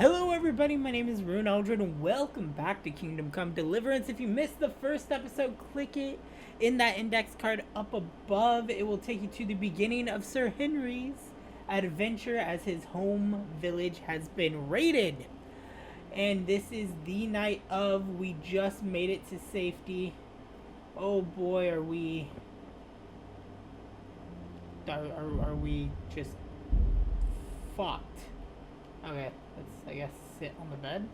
Hello everybody, my name is Ryunn, Eldred, and welcome back to Kingdom Come Deliverance. If you missed the first episode, click it in that index card up above. It will take you to the beginning of Sir Henery's adventure as his home village has been raided. And this is the night of, we just made it to safety. Oh boy, are we just fucked. Okay, let's, I guess, sit on the bed.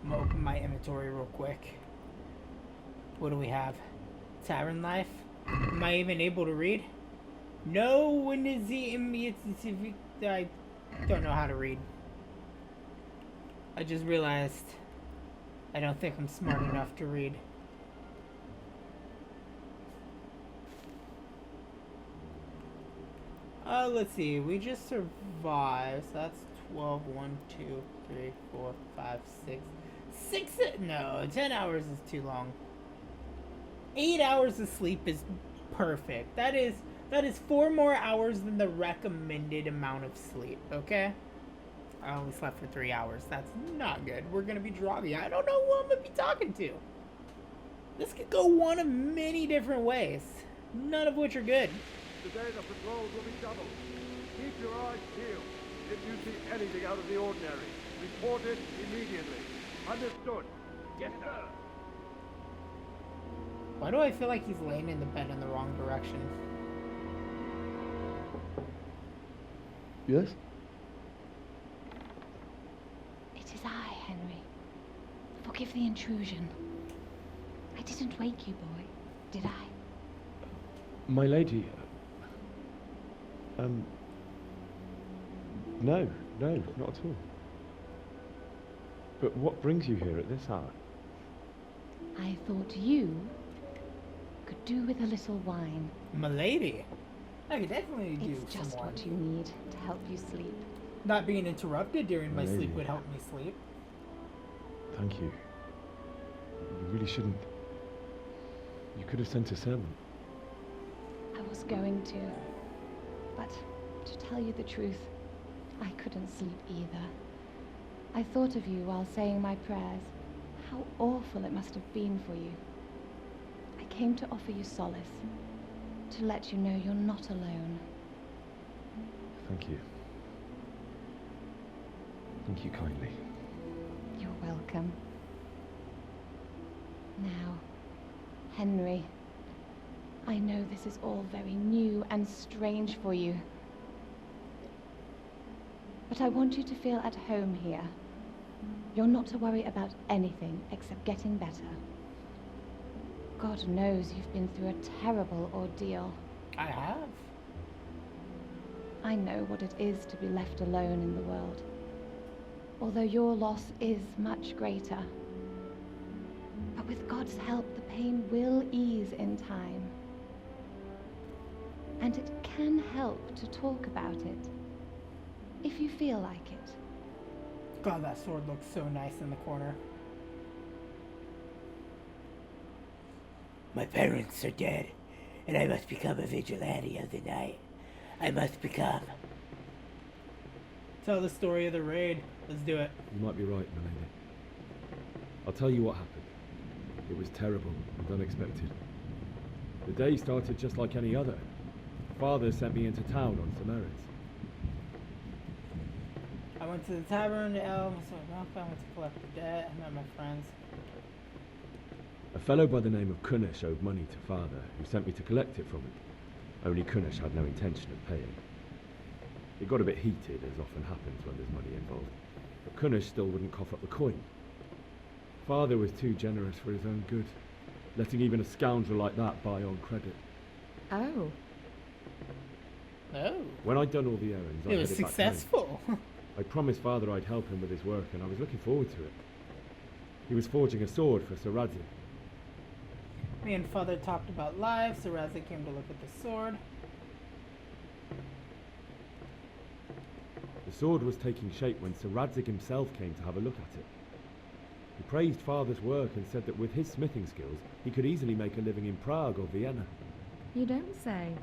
I'm gonna open my inventory real quick. What do we have? Tavern life? Am I even able to read? No one is eating me. I don't know how to read. I just realized I don't think I'm smart enough to read. Let's see, we just survived, so that's 12, 1, 2, 3, 4, 5, 6, no, 10 hours is too long. 8 hours of sleep is perfect. That is 4 more hours than the recommended amount of sleep, okay? I only slept for 3 hours, that's not good. We're gonna be drowsy. I don't know who I'm gonna be talking to. This could go one of many different ways, none of which are good. Today the patrols will be doubled. Keep your eyes peeled. If you see anything out of the ordinary, report it immediately. Understood? Yes, sir. Why do I feel like he's laying in the bed in the wrong direction? Yes? It is I, Henery. Forgive the intrusion. I didn't wake you, boy, did I? My lady... No, not at all. But what brings you here at this hour? I thought you could do with a little wine. Milady, I could definitely do It's just some wine. what you need to help you sleep. Not being interrupted during my sleep Milady. would help me sleep. Thank you. You really shouldn't. You could have sent a servant. I was going to, but to tell you the truth, I couldn't sleep either. I thought of you while saying my prayers. How awful it must have been for you. I came to offer you solace, to let you know you're not alone. Thank you. Thank you kindly. You're welcome. Now, Henery, I know this is all very new and strange for you. But I want you to feel at home here. You're not to worry about anything except getting better. God knows you've been through a terrible ordeal. I have. I know what it is to be left alone in the world. Although your loss is much greater. But with God's help, the pain will ease in time. And it can help to talk about it, if you feel like it. God, that sword looks so nice in the corner. My parents are dead, and I must become a vigilante of the night. I must become. Tell the story of the raid. Let's do it. You might be right, my lady. I'll tell you what happened. It was terrible and unexpected. The day started just like any other. Father sent me into town on some errands. I went to the tavern, I went to collect the debt, I met my friends. A fellow by the name of Kunnish owed money to Father, who sent me to collect it from him. Only Kunnish had no intention of paying. It got a bit heated, as often happens when there's money involved, but Kunnish still wouldn't cough up the coin. Father was too generous for his own good, letting even a scoundrel like that buy on credit. Oh. Oh. When I'd done all the errands, I It was headed back successful. home. I promised Father I'd help him with his work, and I was looking forward to it. He was forging a sword for Sir Rattan. Me and Father talked about life, so Razzie came to look at the sword. The sword was taking shape when Sir Radzig himself came to have a look at it. He praised Father's work and said that with his smithing skills, he could easily make a living in Prague or Vienna. You don't say.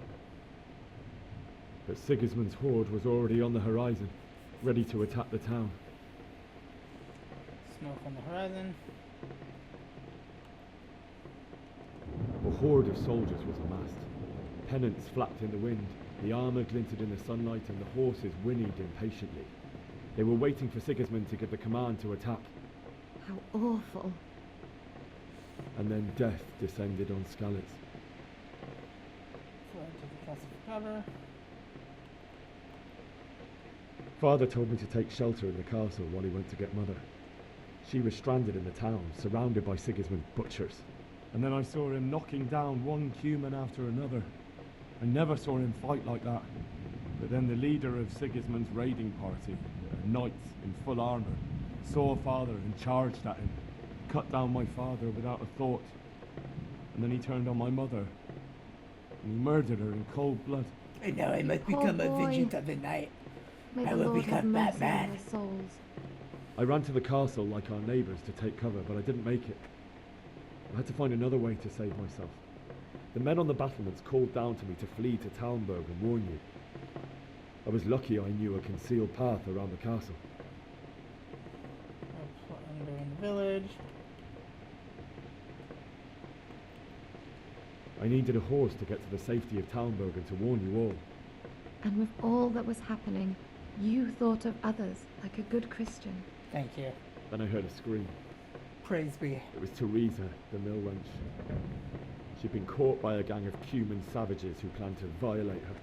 But Sigismund's horde was already on the horizon, ready to attack the town. Smoke on the horizon. A horde of soldiers was amassed. Pennants flapped in the wind, the armour glinted in the sunlight, and the horses whinnied impatiently. They were waiting for Sigismund to give the command to attack. How awful. And then death descended on Skalitz. Fled to the castle for cover. Father told me to take shelter in the castle while he went to get Mother. She was stranded in the town, surrounded by Sigismund's butchers. And then I saw him knocking down one human after another. I never saw him fight like that. But then the leader of Sigismund's raiding party, knights in full armour, saw Father and charged at him, cut down my father without a thought. And then he turned on my mother, and he murdered her in cold blood. And now I must Poor become a boy. vengeance of the night. May I the will Lord have become mercy on Batman. their souls. I ran to the castle like our neighbours to take cover, but I didn't make it. I had to find another way to save myself. The men on the battlements called down to me to flee to Talmberg and warn you. I was lucky I knew a concealed path around the castle. Under in the village. I needed a horse to get to the safety of Talmberg and to warn you all. And with all that was happening, you thought of others like a good Christian. Thank you. Then I heard a scream. Praise be. It was Teresa, the mill wench. She'd been caught by a gang of Cuman savages who planned to violate her.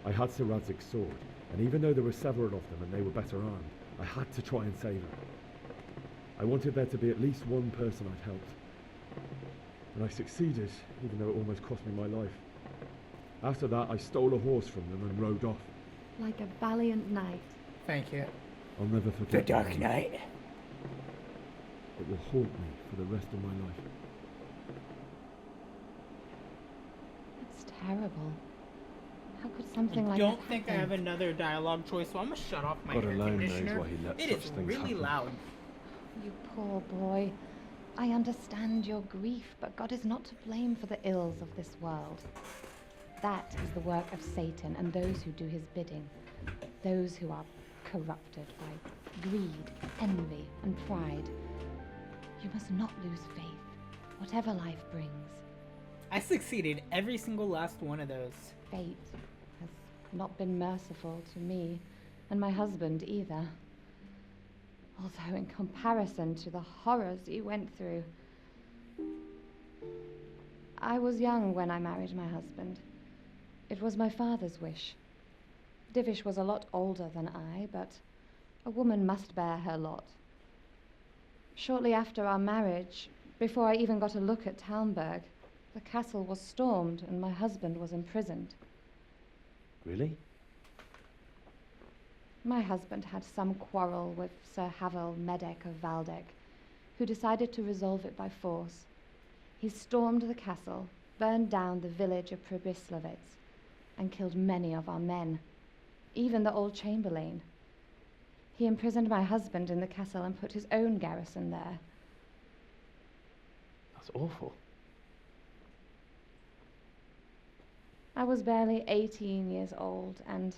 I had Sir Radzig's sword, and even though there were several of them and they were better armed, I had to try and save her. I wanted there to be at least one person I'd helped. And I succeeded, even though it almost cost me my life. After that, I stole a horse from them and rode off. Like a valiant knight. Thank you. I'll never The forget Dark that. Knight. It will haunt me for the rest of my life. It's terrible. How could something I like don't that think I happen? have another dialogue choice, so I'm gonna shut off my God air alone knows conditioner. why he let It such is things really happen. loud. You poor boy. I understand your grief, but God is not to blame for the ills of this world. That is the work of Satan and those who do his bidding. Those who are corrupted by greed, envy, and pride. You must not lose faith, whatever life brings. I succeeded every single last one of those. Fate has not been merciful to me, and my husband either. Although in comparison to the horrors you went through. I was young when I married my husband. It was my father's wish. Divish was a lot older than I, but a woman must bear her lot. Shortly after our marriage, before I even got a look at Talmberg, the castle was stormed and my husband was imprisoned. Really? My husband had some quarrel with Sir Havel Medek of Valdek, who decided to resolve it by force. He stormed the castle, burned down the village of Probislavitz, and killed many of our men, even the old chamberlain. He imprisoned my husband in the castle and put his own garrison there. That's awful. I was barely 18 years old, and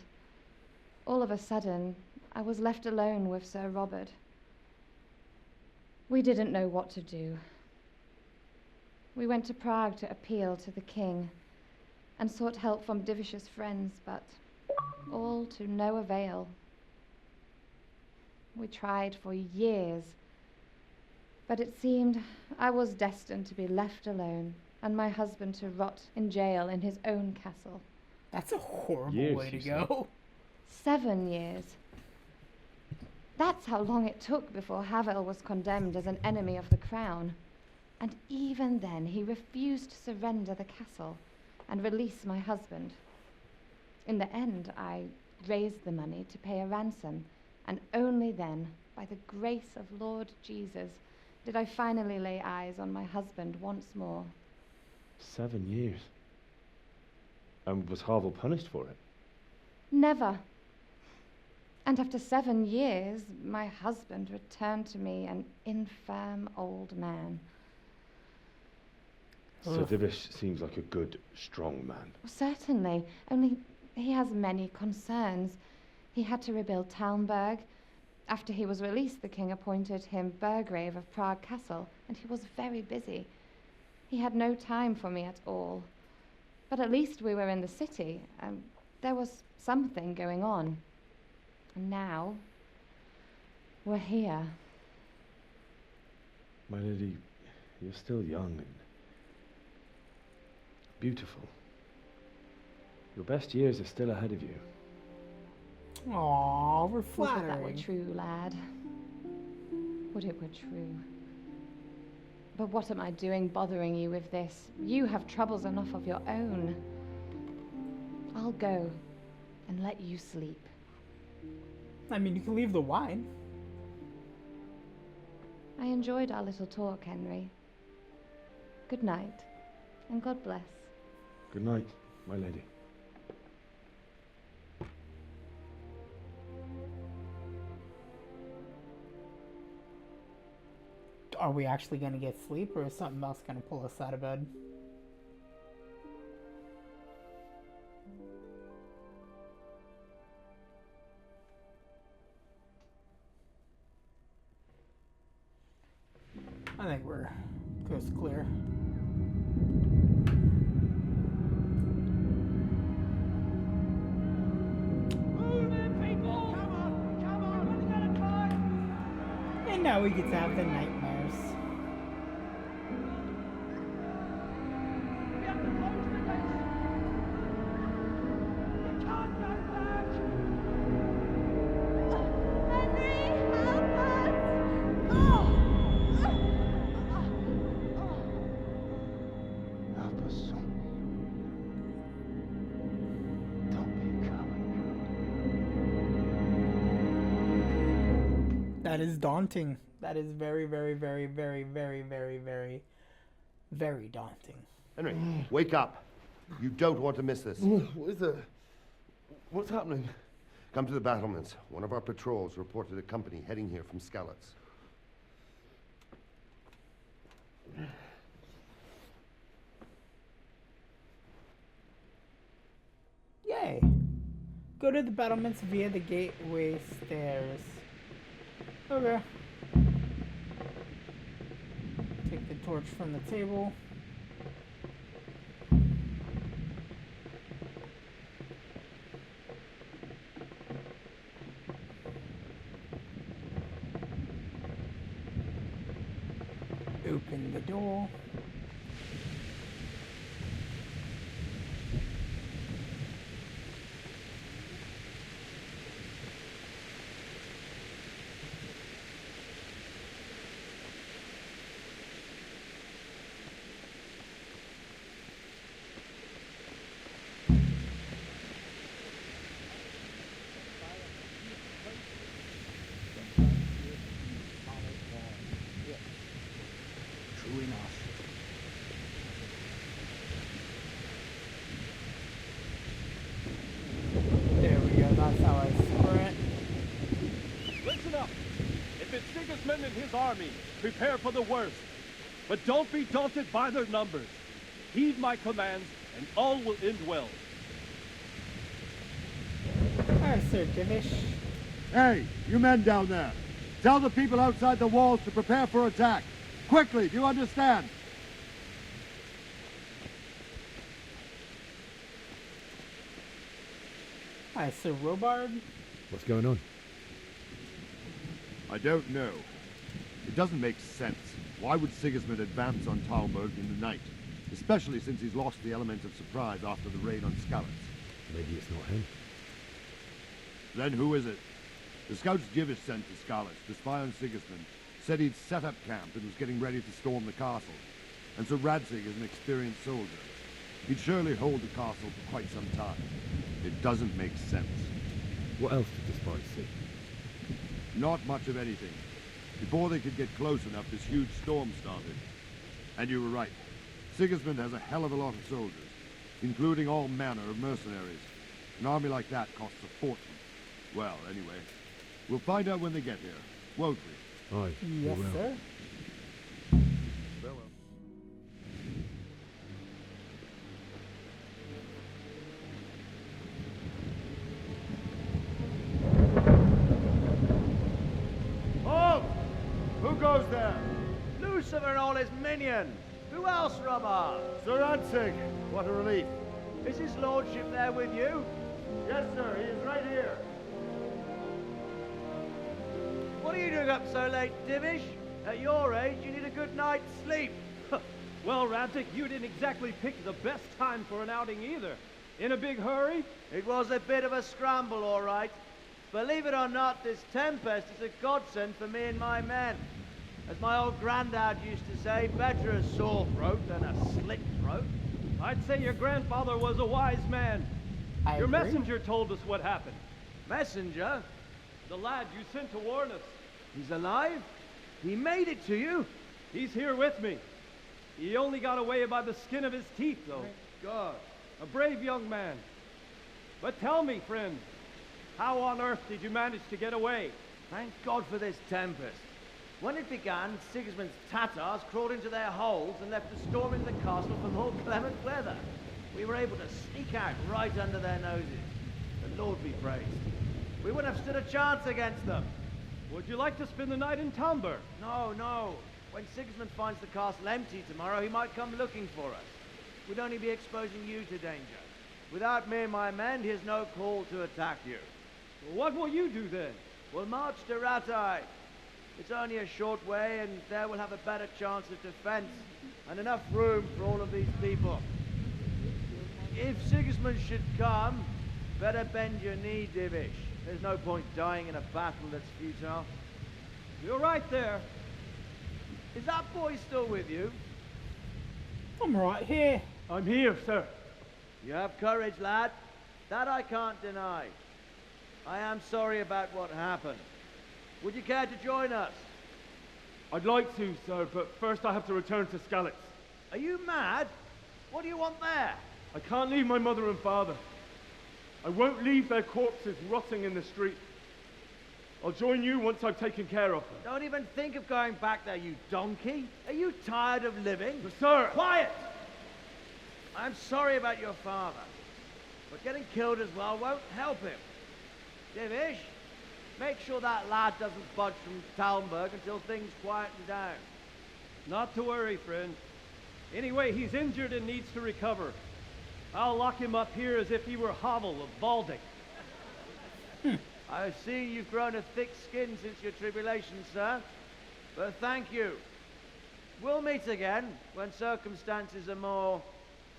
all of a sudden, I was left alone with Sir Robert. We didn't know what to do. We went to Prague to appeal to the king and sought help from Divish's friends, but all to no avail. We tried for years, but it seemed I was destined to be left alone and my husband to rot in jail in his own castle. That's a horrible Years, way to you said. go. 7 years. That's how long it took before Havel was condemned as an enemy of the crown. And even then, he refused to surrender the castle and release my husband. In the end, I raised the money to pay a ransom, and only then, by the grace of Lord Jesus, did I finally lay eyes on my husband once more. 7 years. And was Havel punished for it? Never. And after 7 years, my husband returned to me an infirm old man. Sir Divish seems like a good, strong man. Certainly, only He has many concerns. He had to rebuild Talmberg. After he was released, the king appointed him Burgrave of Prague Castle, and he was very busy. He had no time for me at all. But at least we were in the city. There was something going on. And now, we're here. My lady, you're still young and beautiful. Your best years are still ahead of you. Aww, we're Would that were flattering. true, lad. Would it were true. But what am I doing bothering you with this? You have troubles enough of your own. I'll go and let you sleep. I mean, you can leave the wine. I enjoyed our little talk, Henry. Good night, and God bless. Good night, my lady. Are we actually going to get sleep, or is something else going to pull us out of bed? I think we're coast clear. And now we get to have the nightmares. Help us, son. Don't be a coward. That is daunting. That is very, very, very, very, very, very, very, very daunting. Henry, wake up. You don't want to miss this. What is it? What's happening? Come to the battlements. One of our patrols reported a company heading here from Skalitz. Yay! Go to the battlements via the gateway stairs. Okay. Take the torch from the table. Open the door. True enough. There we go, that's how I sprint. Listen up! If it's Sigismund and his army, prepare for the worst. But don't be daunted by their numbers. Heed my commands, and all will end well. Alright, Sir Divish. Hey, you men down there. Tell the people outside the walls to prepare for attack. Quickly, do you understand? Hi, Sir Robard. What's going on? I don't know. It doesn't make sense. Why would Sigismund advance on Talmberg in the night? Especially since he's lost the element of surprise after the raid on Skalitz. Maybe it's not him. Then who is it? The scouts Jivish sent to Skalitz to spy on Sigismund said he'd set up camp and was getting ready to storm the castle. And so Radzig is an experienced soldier. He'd surely hold the castle for quite some time. It doesn't make sense. What else did the spies see? Not much of anything. Before they could get close enough, this huge storm started. And you were right. Sigismund has a hell of a lot of soldiers, including all manner of mercenaries. An army like that costs a fortune. Well, anyway, we'll find out when they get here, won't we? Aye. Yes, we will. sir. Farewell. Lucifer and all his minions. Who else, Robber? Sir Ansig, what a relief. Is his lordship there with you? Yes, sir, he is right here. What are you doing up so late, Divish? At your age, you need a good night's sleep. Well, Raptic, you didn't exactly pick the best time for an outing either. In a big hurry? It was a bit of a scramble, all right. Believe it or not, this tempest is a godsend for me and my men. As my old granddad used to say, better a sore throat than a slit throat. I'd say your grandfather was a wise man. Your messenger told us what happened. Messenger? The lad you sent to warn us. He's alive? He made it to you? He's here with me. He only got away by the skin of his teeth, though. Thank God. A brave young man. But tell me, friend, how on earth did you manage to get away? Thank God for this tempest. When it began, Sigismund's Tatars crawled into their holes and left us storming the castle for more clement weather. We were able to sneak out right under their noses. The Lord be praised. We wouldn't have stood a chance against them. Would you like to spend the night in Tumblr? No. When Sigismund finds the castle empty tomorrow, he might come looking for us. We'd only be exposing you to danger. Without me and my men, he has no call to attack you. What will you do then? We'll march to Rattan. It's only a short way, and there we'll have a better chance of defense and enough room for all of these people. If Sigismund should come, better bend your knee, Divish. There's no point dying in a battle that's futile. You're right there. Is that boy still with you? I'm right here. I'm here, sir. You have courage, lad. That I can't deny. I am sorry about what happened. Would you care to join us? I'd like to, sir, but first I have to return to Skalitz. Are you mad? What do you want there? I can't leave my mother and father. I won't leave their corpses rotting in the street. I'll join you once I've taken care of them. Don't even think of going back there, you donkey. Are you tired of living? But sir! Quiet! I'm sorry about your father, but getting killed as well won't help him. Divish, make sure that lad doesn't budge from Talmberg until things quieten down. Not to worry, friend. Anyway, he's injured and needs to recover. I'll lock him up here as if he were Havel of Balding. I see you've grown a thick skin since your tribulation, sir. But thank you. We'll meet again when circumstances are more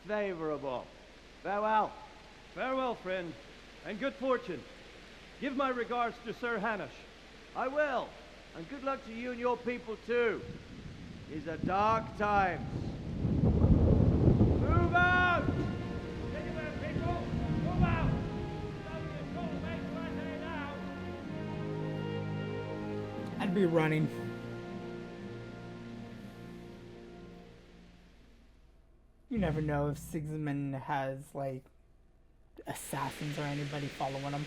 favorable. Farewell. Farewell, friend, and good fortune. Give my regards to Sir Hanush. I will. And good luck to you and your people, too. These are dark times. Move out! Anywhere, people! Move out! I'd be running. You never know if Sigismund has, like, assassins or anybody following him.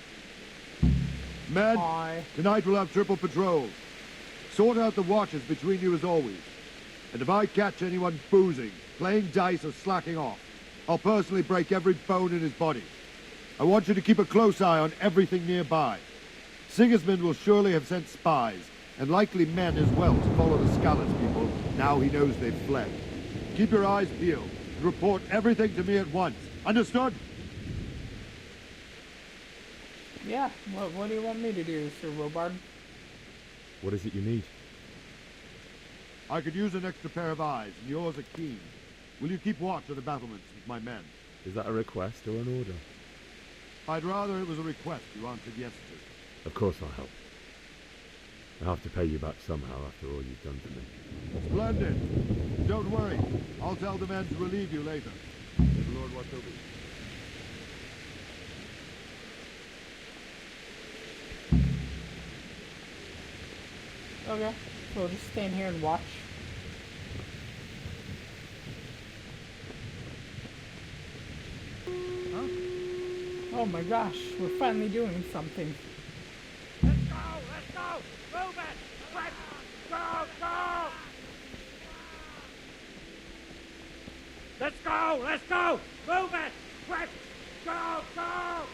Men, Hi. tonight we'll have triple patrols. Sort out the watches between you as always. And if I catch anyone boozing, playing dice or slacking off, I'll personally break every bone in his body. I want you to keep a close eye on everything nearby. Sigismund will surely have sent spies, and likely men as well, to follow the Skalitz people, now he knows they've fled. Keep your eyes peeled, and report everything to me at once. Understood? Yeah, what do you want me to do, Sir Robard? What is it you need? I could use an extra pair of eyes, and yours are keen. Will you keep watch of the battlements with my men? Is that a request or an order? I'd rather it was a request you answered yes to. Of course I'll help. I have to pay you back somehow after all you've done to me. Splendid. Don't worry. I'll tell the men to relieve you later. May the Lord watch over you. Okay, so we'll just stand here and watch. Huh? Oh my gosh, we're finally doing something. Let's go! Let's go! Move it! Quick! Go! Go! Let's go! Let's go! Move it! Quick! Go! Go!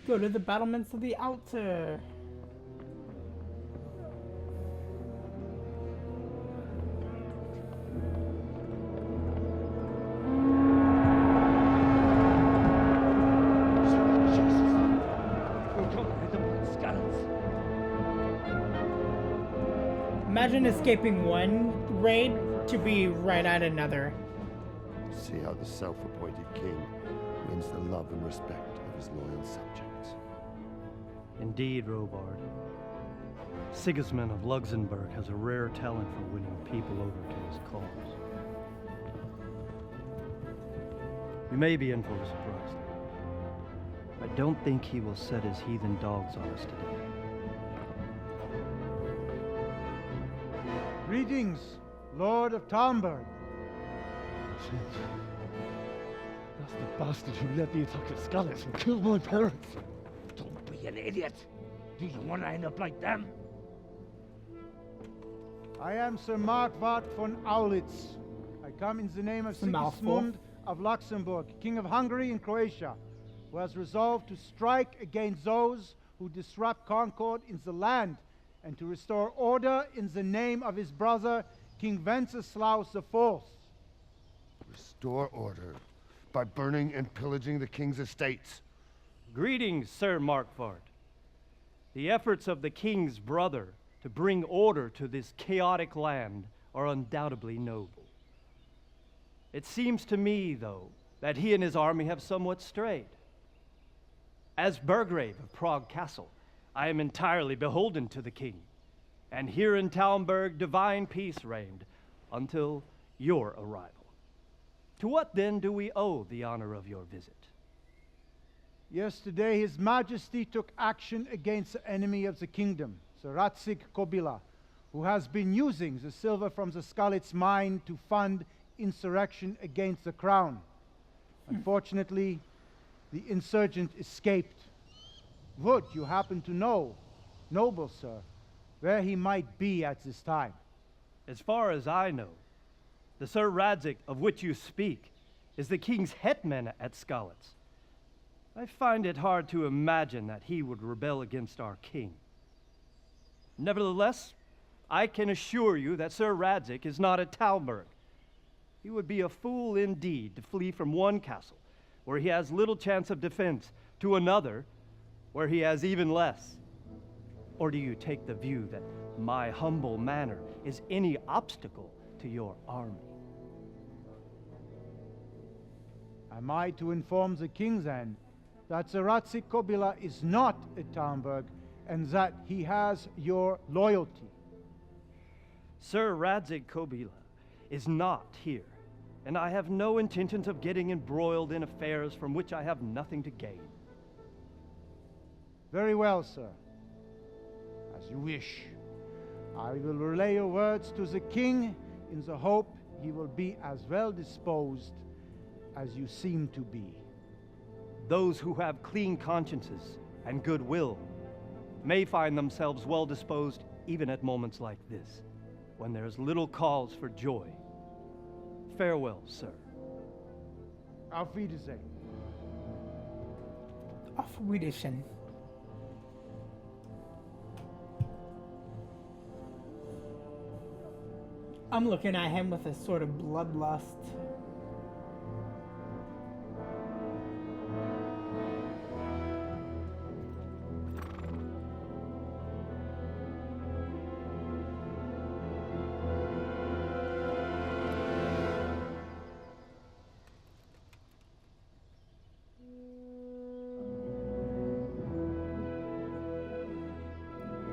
Go to the battlements of the altar. Imagine escaping one raid to be right at another. See how the self-appointed king wins the love and respect of his loyal subjects. Indeed, Robard. Sigismund of Luxembourg has a rare talent for winning people over to his cause. We may be in for a surprise, though. I don't think he will set his heathen dogs on us today. Greetings, Lord of Tumblr. That's the bastard who led the attack at Skalitz and killed my parents. Don't be an idiot. Do you want to end up like them? I am Sir Markwart von Aulitz. I come in the name of a mouthful. Sigismund of Luxembourg, King of Hungary and Croatia, who has resolved to strike against those who disrupt concord in the land and to restore order in the name of his brother, King Wenceslaus IV. Restore order by burning and pillaging the king's estates. Greetings, Sir Markwart. The efforts of the king's brother to bring order to this chaotic land are undoubtedly noble. It seems to me, though, that he and his army have somewhat strayed. As Burgrave of Prague Castle, I am entirely beholden to the king, and here in Talmberg divine peace reigned until your arrival. To what then do we owe the honor of your visit? Yesterday, His Majesty took action against the enemy of the kingdom, Sir Ratzig Kobila, who has been using the silver from the Skalitz mine to fund insurrection against the crown. Unfortunately, the insurgent escaped. Would you happen to know, noble sir, where he might be at this time? As far as I know, the Sir Radzik of which you speak is the king's hetman at Skalitz. I find it hard to imagine that he would rebel against our king. Nevertheless, I can assure you that Sir Radzik is not at Talmberg. He would be a fool indeed to flee from one castle, where he has little chance of defense, to another, where he has even less. Or do you take the view that my humble manner is any obstacle to your army? Am I to inform the king then that Sir Ratzig Kobila is not at Talmberg and that he has your loyalty? Sir Radzik Kobila is not here, and I have no intentions of getting embroiled in affairs from which I have nothing to gain. Very well, sir. As you wish. I will relay your words to the king in the hope he will be as well disposed as you seem to be. Those who have clean consciences and goodwill may find themselves well disposed even at moments like this, when there is little cause for joy. Farewell, sir. Auf Wiedersehen. Auf Wiedersehen. I'm looking at him with a sort of bloodlust.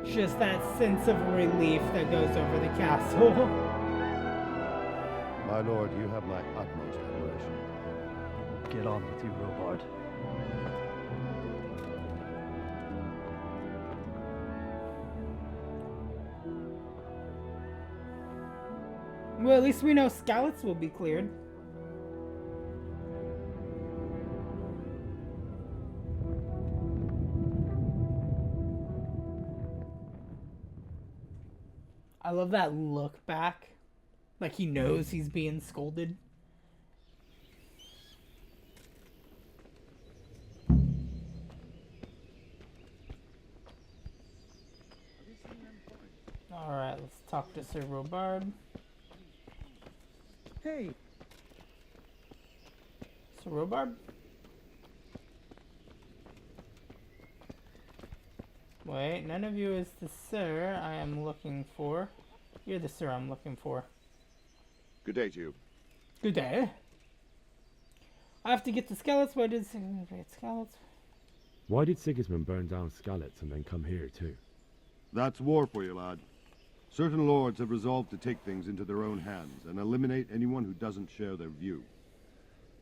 Just that sense of relief that goes over the castle. My lord, you have my utmost admiration. Get on with you, Robard. Well, at least we know Skalitz will be cleared. I love that look back. Like he knows he's being scolded. Alright, let's talk to Sir Robard. Hey. Sir Robard? Wait, none of you is the sir I am looking for. You're the sir I'm looking for. Good day to you. Good day. I have to get to Skalitz. Why did Sigismund get Skalitz? Why did Sigismund burn down Skalitz and then come here too? That's war for you, lad. Certain lords have resolved to take things into their own hands and eliminate anyone who doesn't share their view.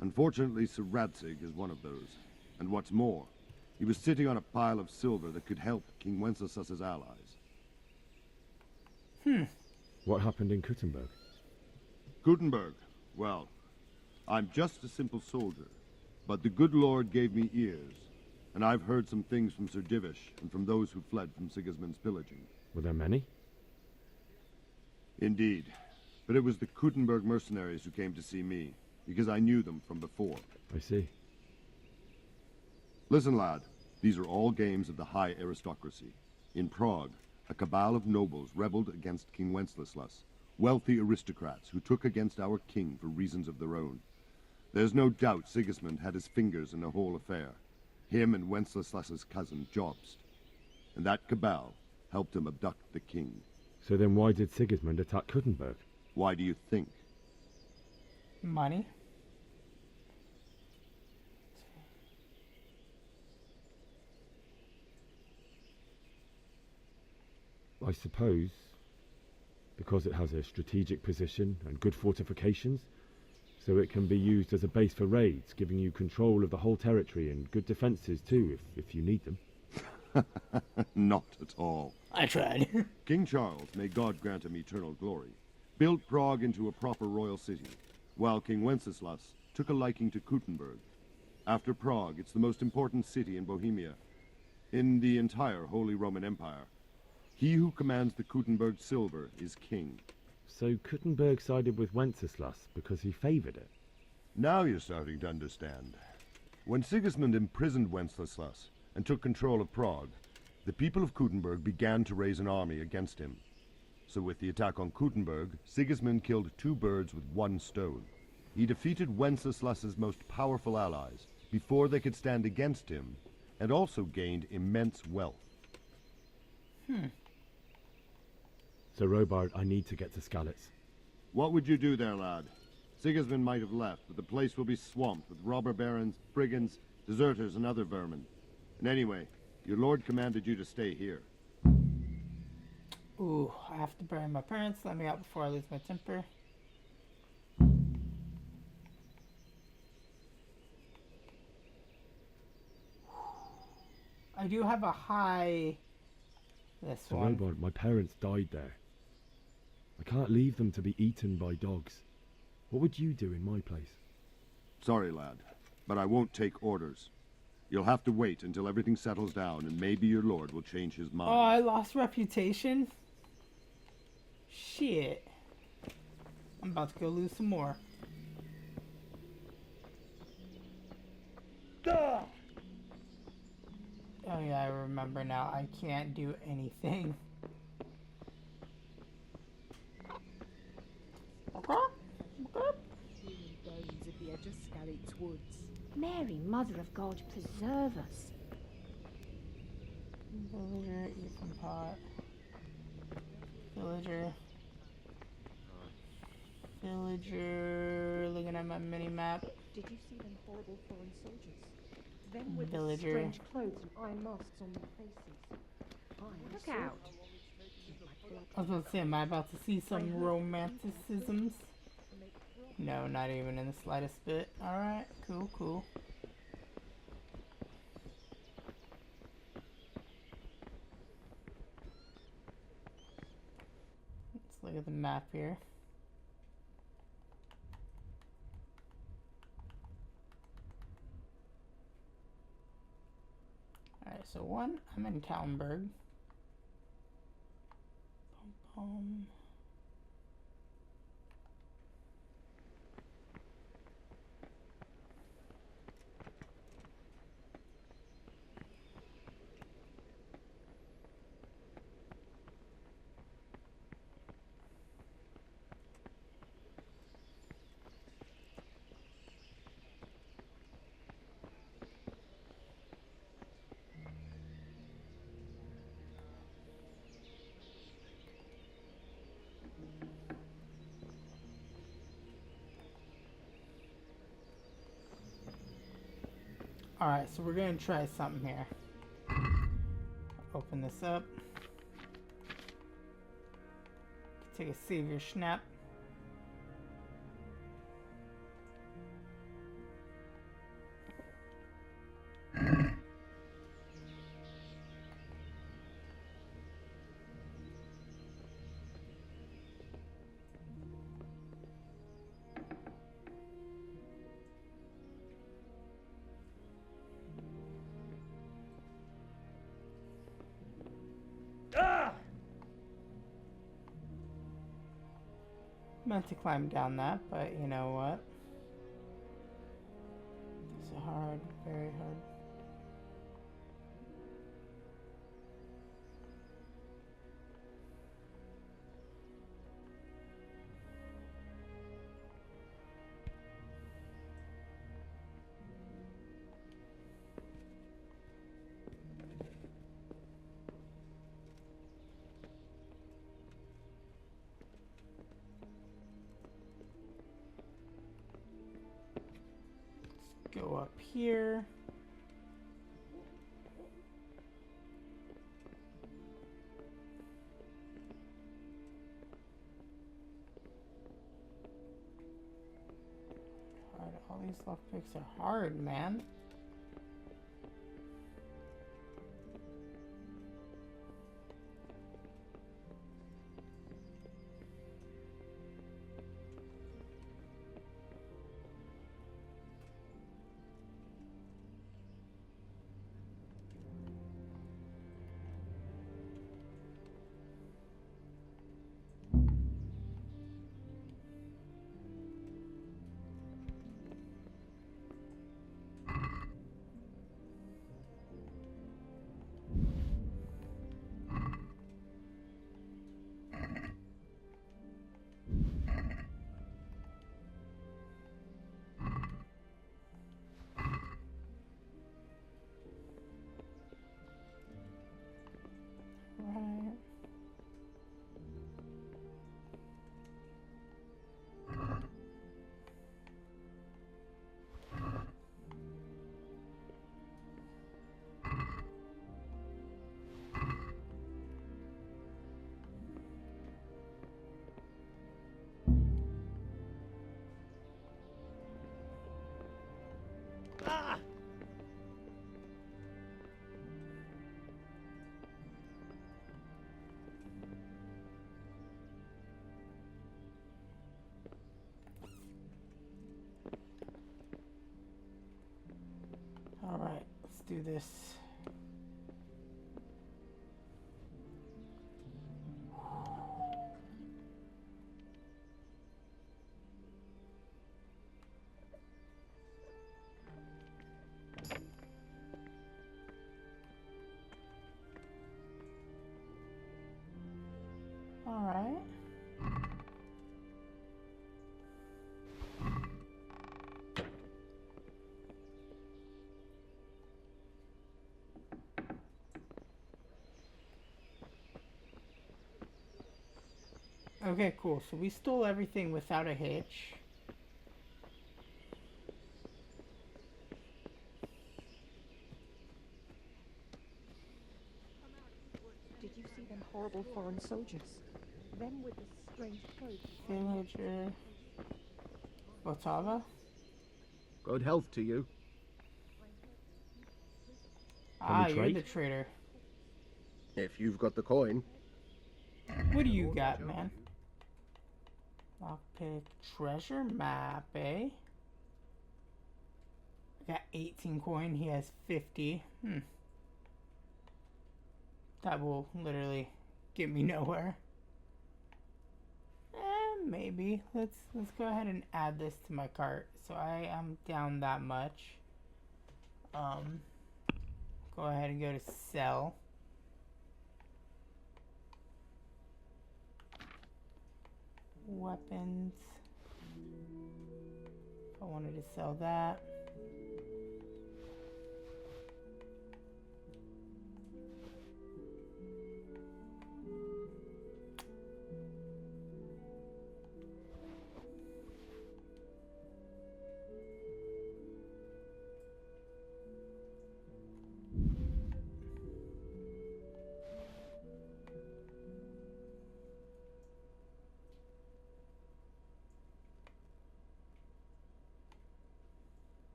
Unfortunately, Sir Radzig is one of those. And what's more, he was sitting on a pile of silver that could help King Wenceslas's allies. What happened in Kuttenberg? Gutenberg, well, I'm just a simple soldier, but the good Lord gave me ears, and I've heard some things from Sir Divish and from those who fled from Sigismund's pillaging. Were there many? Indeed, but it was the Kuttenberg mercenaries who came to see me, because I knew them from before. I see. Listen, lad, these are all games of the high aristocracy. In Prague, a cabal of nobles rebelled against King Wenceslas, wealthy aristocrats who took against our king for reasons of their own. There's no doubt Sigismund had his fingers in the whole affair, him and Wenceslas's cousin Jobst. And that cabal helped him abduct the king. So then why did Sigismund attack Kuttenberg? Why do you think? Money. I suppose because it has a strategic position and good fortifications, so it can be used as a base for raids, giving you control of the whole territory and good defenses too, if you need them. Not at all. I tried. King Charles, may God grant him eternal glory, built Prague into a proper royal city, while King Wenceslas took a liking to Kuttenberg. After Prague, it's the most important city in Bohemia, in the entire Holy Roman Empire. He who commands the Kuttenberg silver is king. So Kuttenberg sided with Wenceslas because he favored it? Now you're starting to understand. When Sigismund imprisoned Wenceslas and took control of Prague, the people of Kuttenberg began to raise an army against him. So with the attack on Kuttenberg, Sigismund killed two birds with one stone. He defeated Wenceslas's most powerful allies before they could stand against him, and also gained immense wealth. So Robard, I need to get to Skalitz. What would you do there, lad? Sigismund might have left, but the place will be swamped with robber barons, brigands, deserters, and other vermin. And anyway, your lord commanded you to stay here. Ooh, I have to bury my parents. Let me out before I lose my temper. I do have a high... This So one. Robard, my parents died there. I can't leave them to be eaten by dogs. What would you do in my place? Sorry, lad, but I won't take orders. You'll have to wait until everything settles down, and maybe your lord will change his mind. Oh, I lost reputation? Shit. I'm about to go lose some more. Duh! Oh yeah, I remember now. I can't do anything. Bones at the edge of Skalitz woods. Mary, Mother of God, preserve us. Villager, Ethan Pot. Villager. Villager. Looking at my mini map. Did you see them horrible foreign soldiers? Them with Villager. the strange clothes and iron masks on their faces. Look out! I was about to say, am I about to see some romanticisms? No, not even in the slightest bit. Alright, cool, cool. Let's look at the map here. Alright, so one, I'm in Talmberg. Boom. Alright, so we're gonna try something here. Open this up. Take a savior snap. Meant to climb down that, but you know what? It's hard, very hard. Go up here. God, all these left picks are hard, man. Right. All right, let's do this. All right. Okay, cool. So we stole everything without a hitch. Did you see them horrible foreign soldiers? Them with the strange clothes. Villager. Otava? Good health to you. Ah, you're the traitor. If you've got the coin. What do you got, man? Lockpick treasure map, eh? I got 18 coin, he has 50. That will literally get me nowhere. Maybe. Let's go ahead and add this to my cart. So I am down that much. Go ahead and go to sell. Weapons. If I wanted to sell that.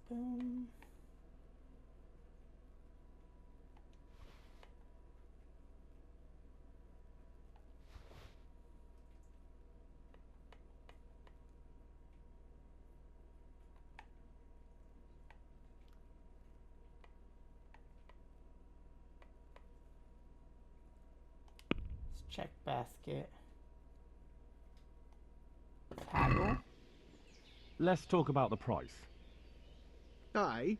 Boom. Check basket. Haggle. Let's talk about the price. Aye.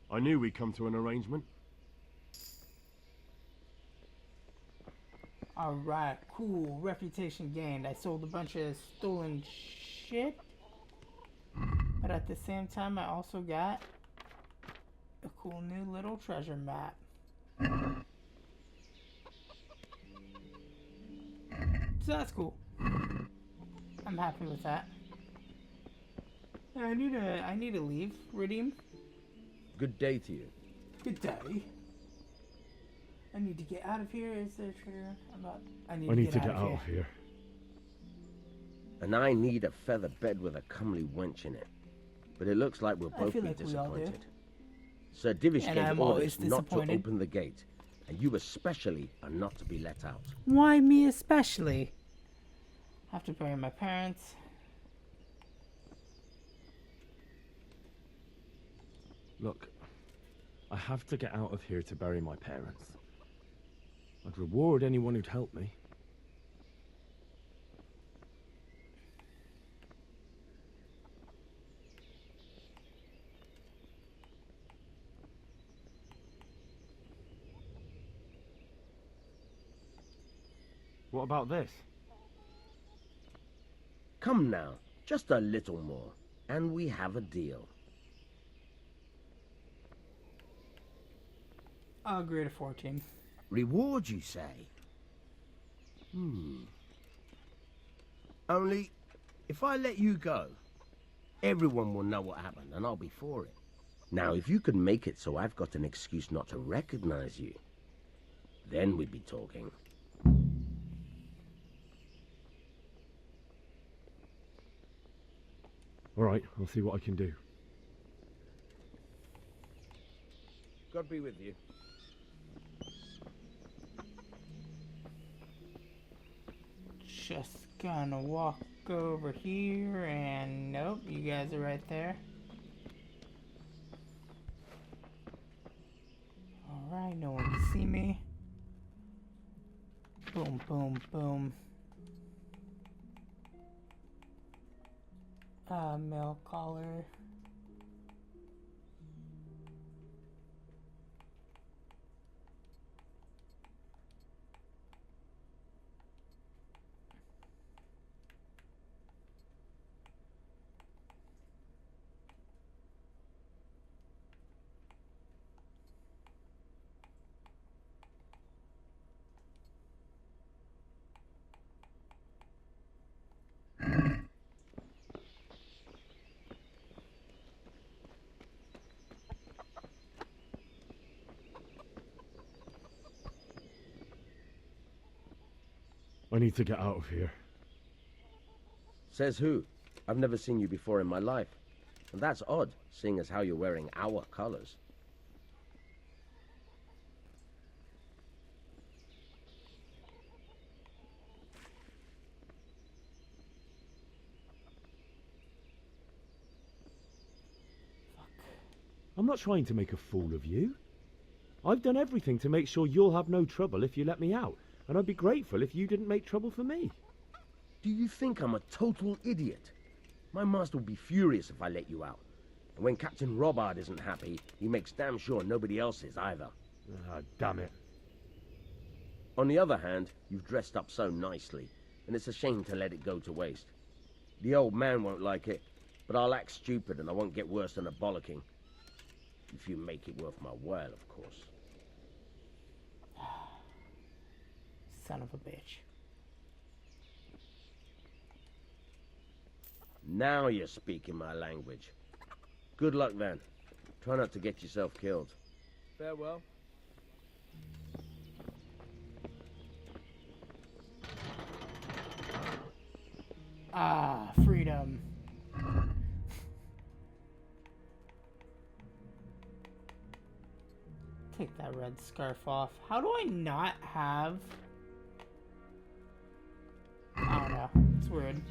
I knew we'd come to an arrangement. Alright, cool. Reputation gained. I sold a bunch of stolen shit. But at the same time, I also got a cool new little treasure map. So that's cool. I'm happy with that. I need to leave. Redeem. Good day to you. Good day. I need to get out of here. Is there a trigger? I need to get out of here. And I need a feather bed with a comely wench in it. But it looks like we'll both be disappointed. Sir Divish gave orders not to open the gate, and you especially are not to be let out. Why me especially? I have to bury my parents. Look, I have to get out of here to bury my parents. I'd reward anyone who'd help me. What about this? Come now, just a little more, and we have a deal. I'll agree to 14. Reward, you say? Only, if I let you go, everyone will know what happened, and I'll be for it. Now, if you could make it so I've got an excuse not to recognize you, then we'd be talking. All right, I'll see what I can do. God be with you. Just gonna walk over here and nope, you guys are right there. Alright, no one can see me. Boom, boom, boom. Mail caller. I need to get out of here. Says who? I've never seen you before in my life. And that's odd, seeing as how you're wearing our colors. I'm not trying to make a fool of you. I've done everything to make sure you'll have no trouble if you let me out, and I'd be grateful if you didn't make trouble for me. Do you think I'm a total idiot? My master would be furious if I let you out. And when Captain Robard isn't happy, he makes damn sure nobody else is either. Ah, damn it. On the other hand, you've dressed up so nicely, and it's a shame to let it go to waste. The old man won't like it, but I'll act stupid and I won't get worse than a bollocking. If you make it worth my while, of course. Son of a bitch. Now you're speaking my language. Good luck then. Try not to get yourself killed. Farewell. Ah, freedom. Take that red scarf off. How do I not have... I don't know. It's weird.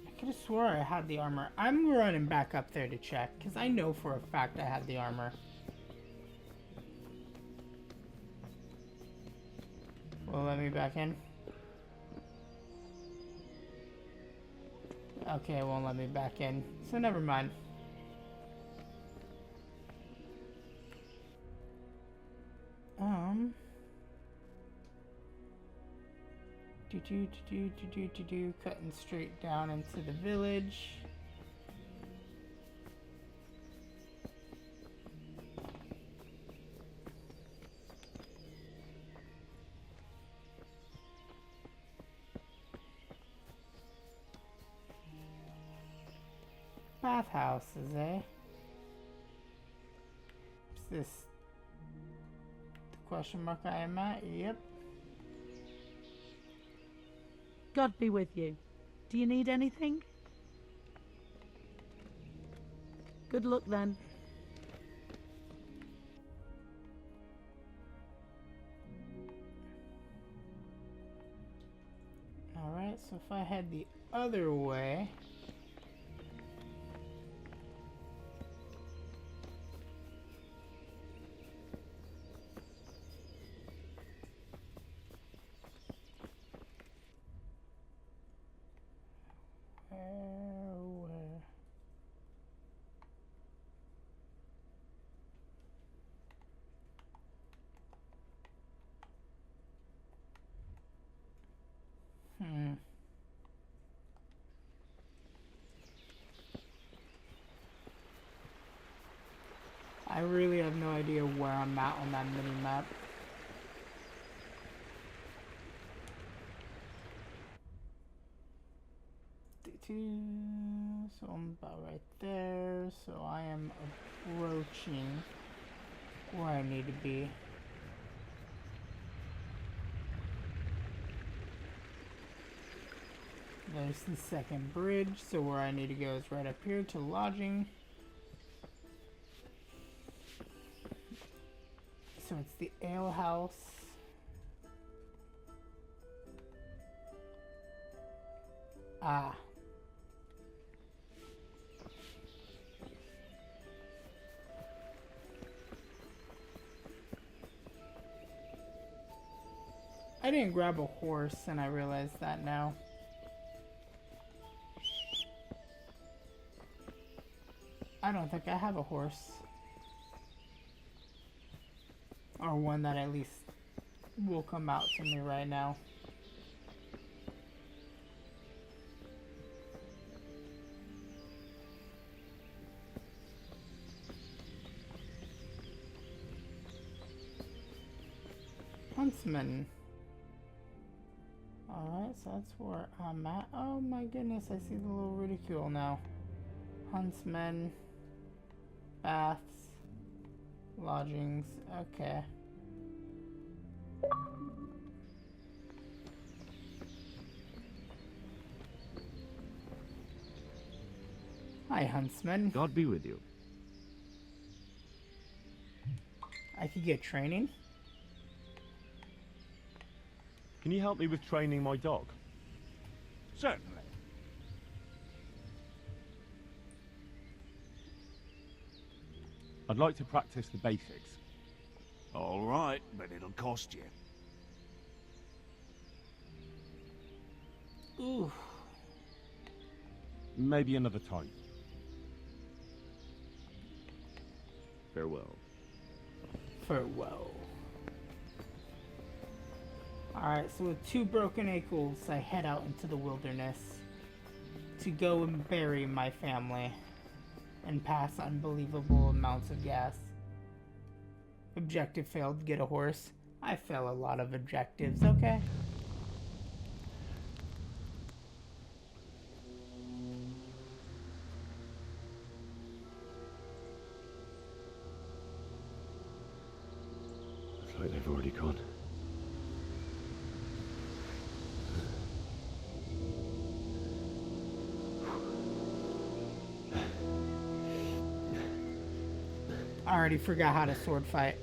I could have swore I had the armor. I'm running back up there to check, because I know for a fact I had the armor. Will it let me back in? Okay, it won't let me back in, so never mind. Cutting straight down into the village. Bathhouses, eh? Is this the question mark I am at? Yep. God be with you. Do you need anything? Good luck then. Alright, so if I head the other way... I really have no idea where I'm at on that mini-map. So I'm about right there, so I am approaching where I need to be. There's the second bridge, so where I need to go is right up here to lodging. So it's the ale house. Ah. I didn't grab a horse, and I realize that now. I don't think I have a horse. Or one that at least will come out to me right now. Huntsman. Alright, so that's where I'm at. Oh my goodness, I see the little ridicule now. Huntsman. Baths. Lodgings. Okay. Hi, Huntsman. God be with you. I could get training. Can you help me with training my dog? Certainly. I'd like to practice the basics. All right, but it'll cost you. Ooh. Maybe another time. Farewell. Farewell. Alright, so with 2 broken ankles, I head out into the wilderness to go and bury my family and pass unbelievable amounts of gas. Objective failed, get a horse. I fail a lot of objectives, okay? I already forgot how to sword fight.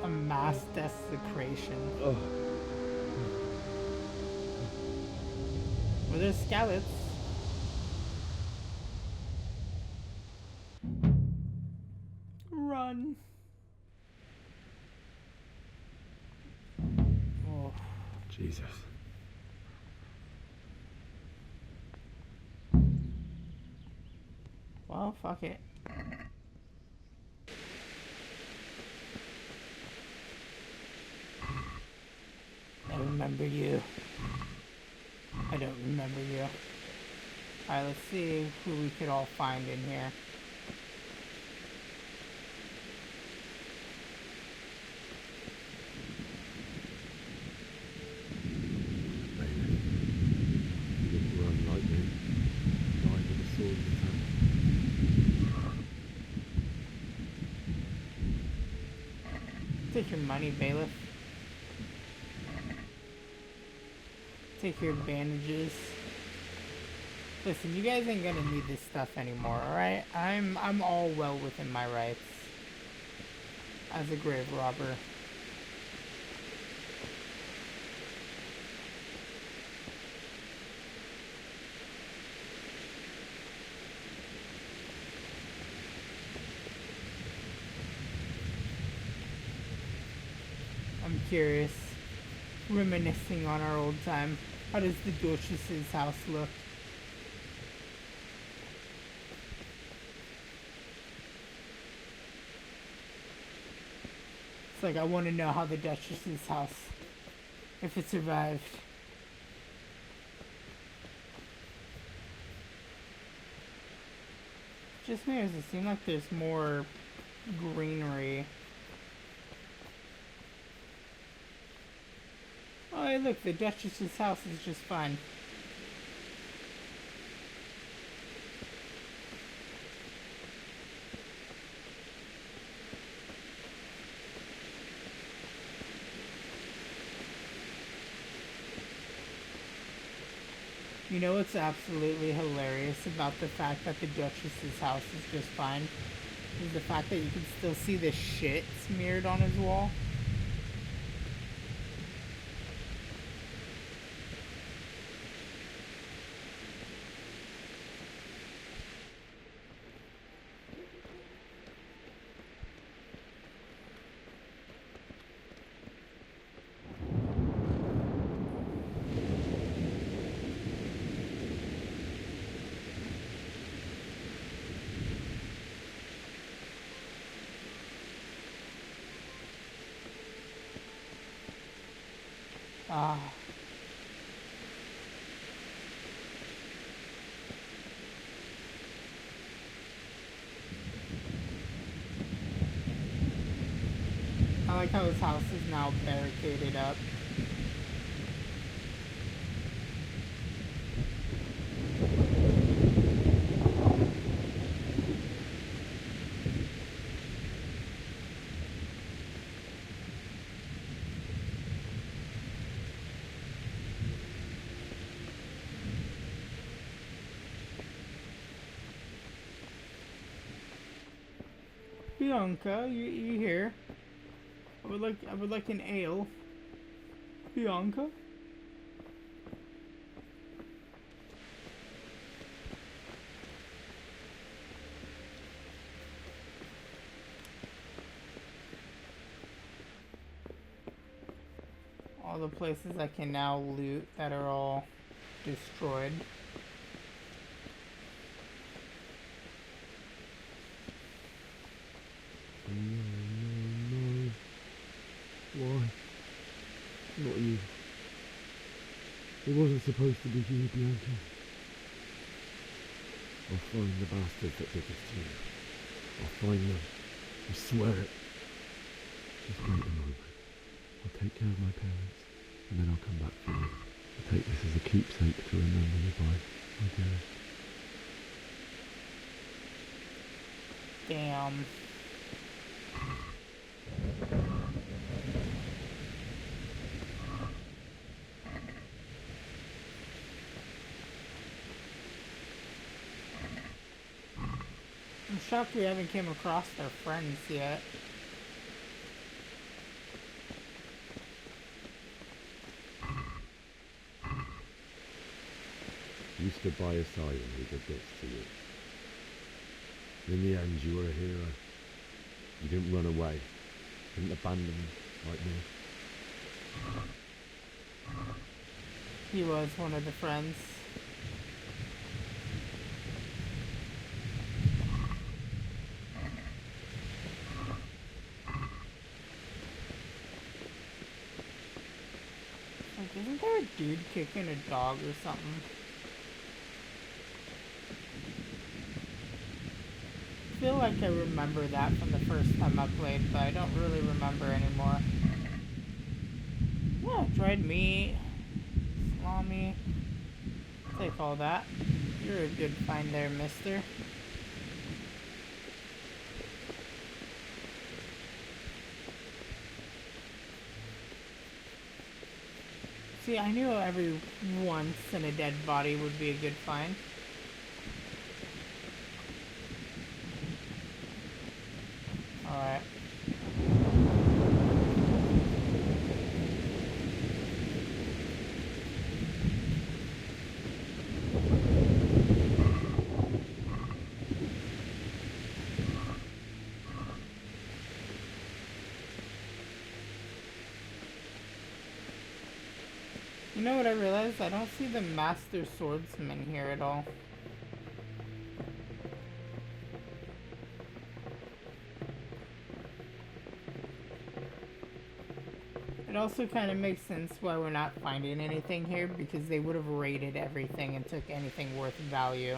A mass desecration. Well, there's Skalitz. Run. Oh. Jesus. Well, fuck it. I remember you. I don't remember you. Alright, let's see who we could all find in here. You didn't run like me. Died with a sword in his hand. Take your money, bailiff. Take your bandages. Listen, you guys ain't gonna need this stuff anymore, alright? I'm all well within my rights as a grave robber. I'm curious, reminiscing on our old time. How does the Duchess's house look? It's like I want to know how the Duchess's house, if it survived. Just me, or does it seem like there's more greenery? Oh, hey, look, the Duchess's house is just fine. You know what's absolutely hilarious about the fact that the Duchess's house is just fine? Is the fact that you can still see the shit smeared on his wall. Ah. I like how his house is now barricaded up. Bianca, you here? I would like an ale. Bianca? All the places I can now loot that are all destroyed. No. Why? Not you. It wasn't supposed to be you, Bianca. I'll find the bastards that did this to you. I'll find them. I swear it. Just wait a moment. I'll take care of my parents, and then I'll come back for you. I'll take this as a keepsake to remember you by, my dearest. Damn. I'm shocked we haven't came across their friends yet. You stood by his side when he did this to you. In the end, you were a hero. You didn't run away. Didn't abandon me like me. He was one of the friends. Like, isn't there a dude kicking a dog or something? I feel like I remember that from the first time I played, but I don't really remember anymore. Yeah, dried meat, salami. Take all that. You're a good find there, mister. See, I knew every once in a dead body would be a good find. Alright. You know what I realized? I don't see the Master Swordsman here at all. It also kind of makes sense why we're not finding anything here, because they would have raided everything and took anything worth value.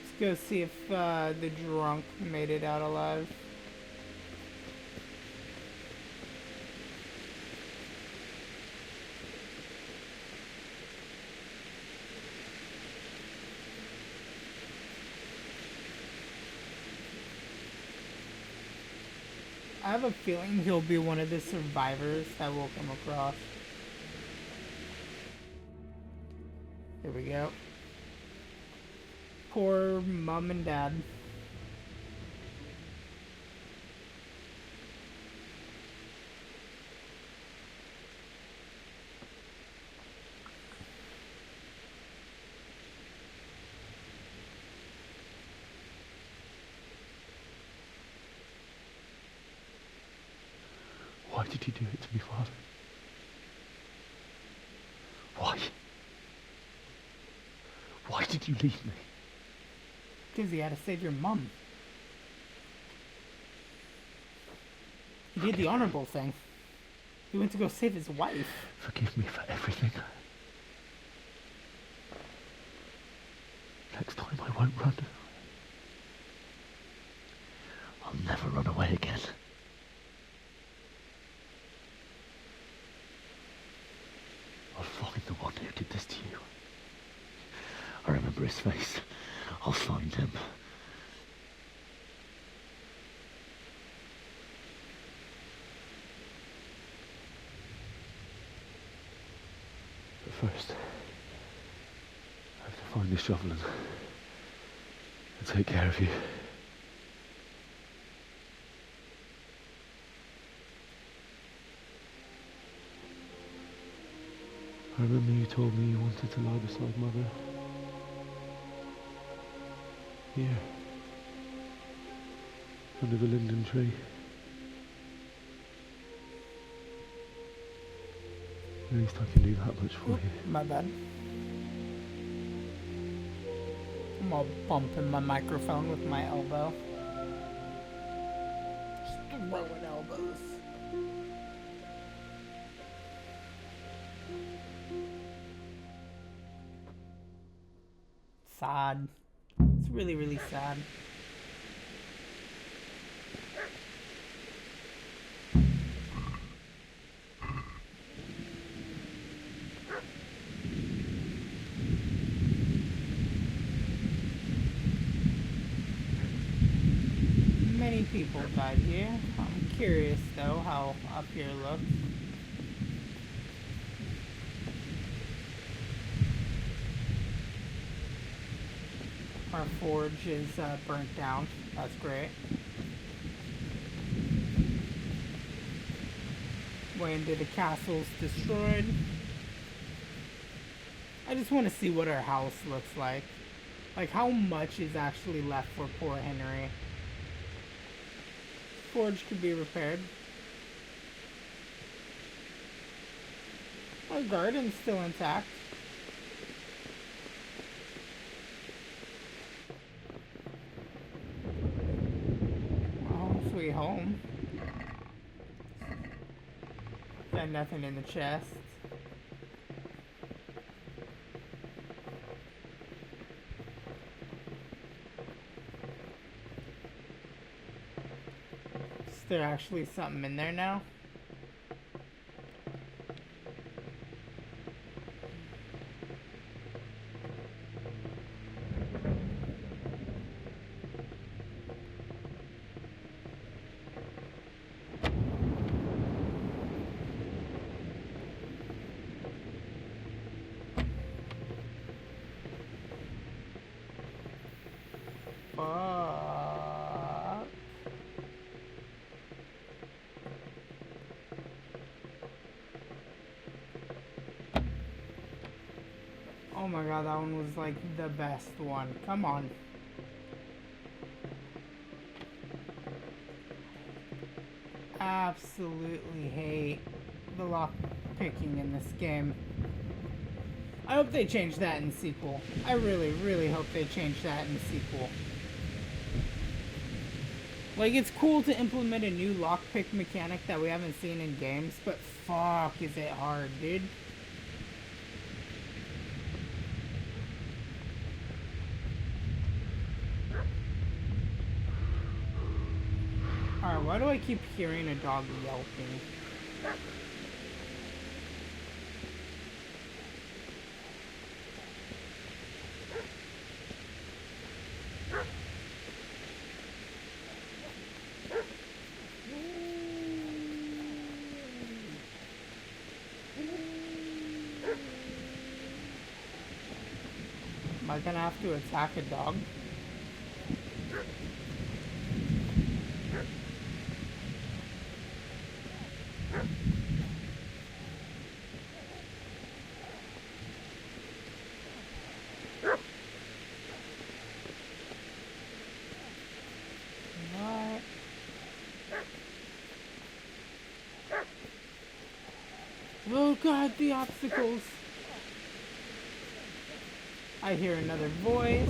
Let's go see if the drunk made it out alive. I have a feeling he'll be one of the survivors that we'll come across. Here we go. Poor mom and dad. Why did you do it to me, Father? Why? Why did you leave me? Because he had to save your mom. He did the honorable thing. He went to go save his wife. Forgive me for everything. Next time I won't run. I'll never run away again. I'll find the one who did this to you. I remember his face. I'll find him. But first, I have to find the shovel and take care of you. I remember you told me you wanted to lie beside Mother. Here. Under the linden tree. At least I can do that much for you. My bad. I'm all bumping my microphone with my elbow. Just throwing elbows. Sad. It's really, really sad. Many people died here. I'm curious though how up here looks. Our forge is burnt down. That's great. Way into the castle's destroyed. I just want to see what our house looks like. Like how much is actually left for poor Henery. Forge could be repaired. Our garden's still intact. Home sweet home. Got nothing in the chest. Is there actually something in there now? Oh my god, that one was like the best one. Come on. Absolutely hate the lock picking in this game. I hope they change that in the sequel. I really, really hope they change that in the sequel. Like, it's cool to implement a new lockpick mechanic that we haven't seen in games, but fuck is it hard, dude. Alright, why do I keep hearing a dog yelping? Am I gonna have to attack a dog? Oh god, the obstacles! I hear another voice.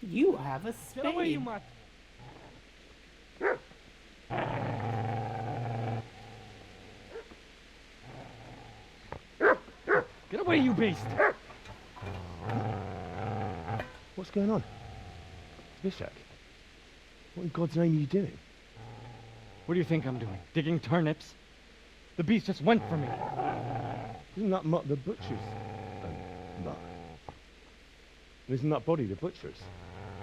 You have a spade. Get away, you mutt! Get away, you beast! What's going on? Vishak? What in God's name are you doing? What do you think I'm doing? Digging turnips? The beast just went for me. Isn't that Mutt the butcher's? Mutt. And isn't that body the butcher's?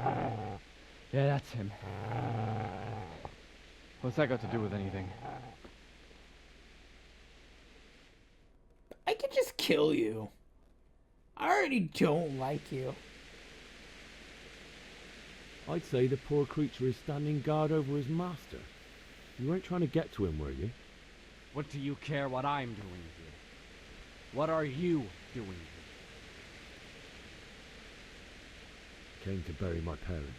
Yeah, that's him. What's that got to do with anything? I could just kill you. I already don't like you. I'd say the poor creature is standing guard over his master. You weren't trying to get to him, were you? What do you care what I'm doing here? What are you doing here? came to bury my parents.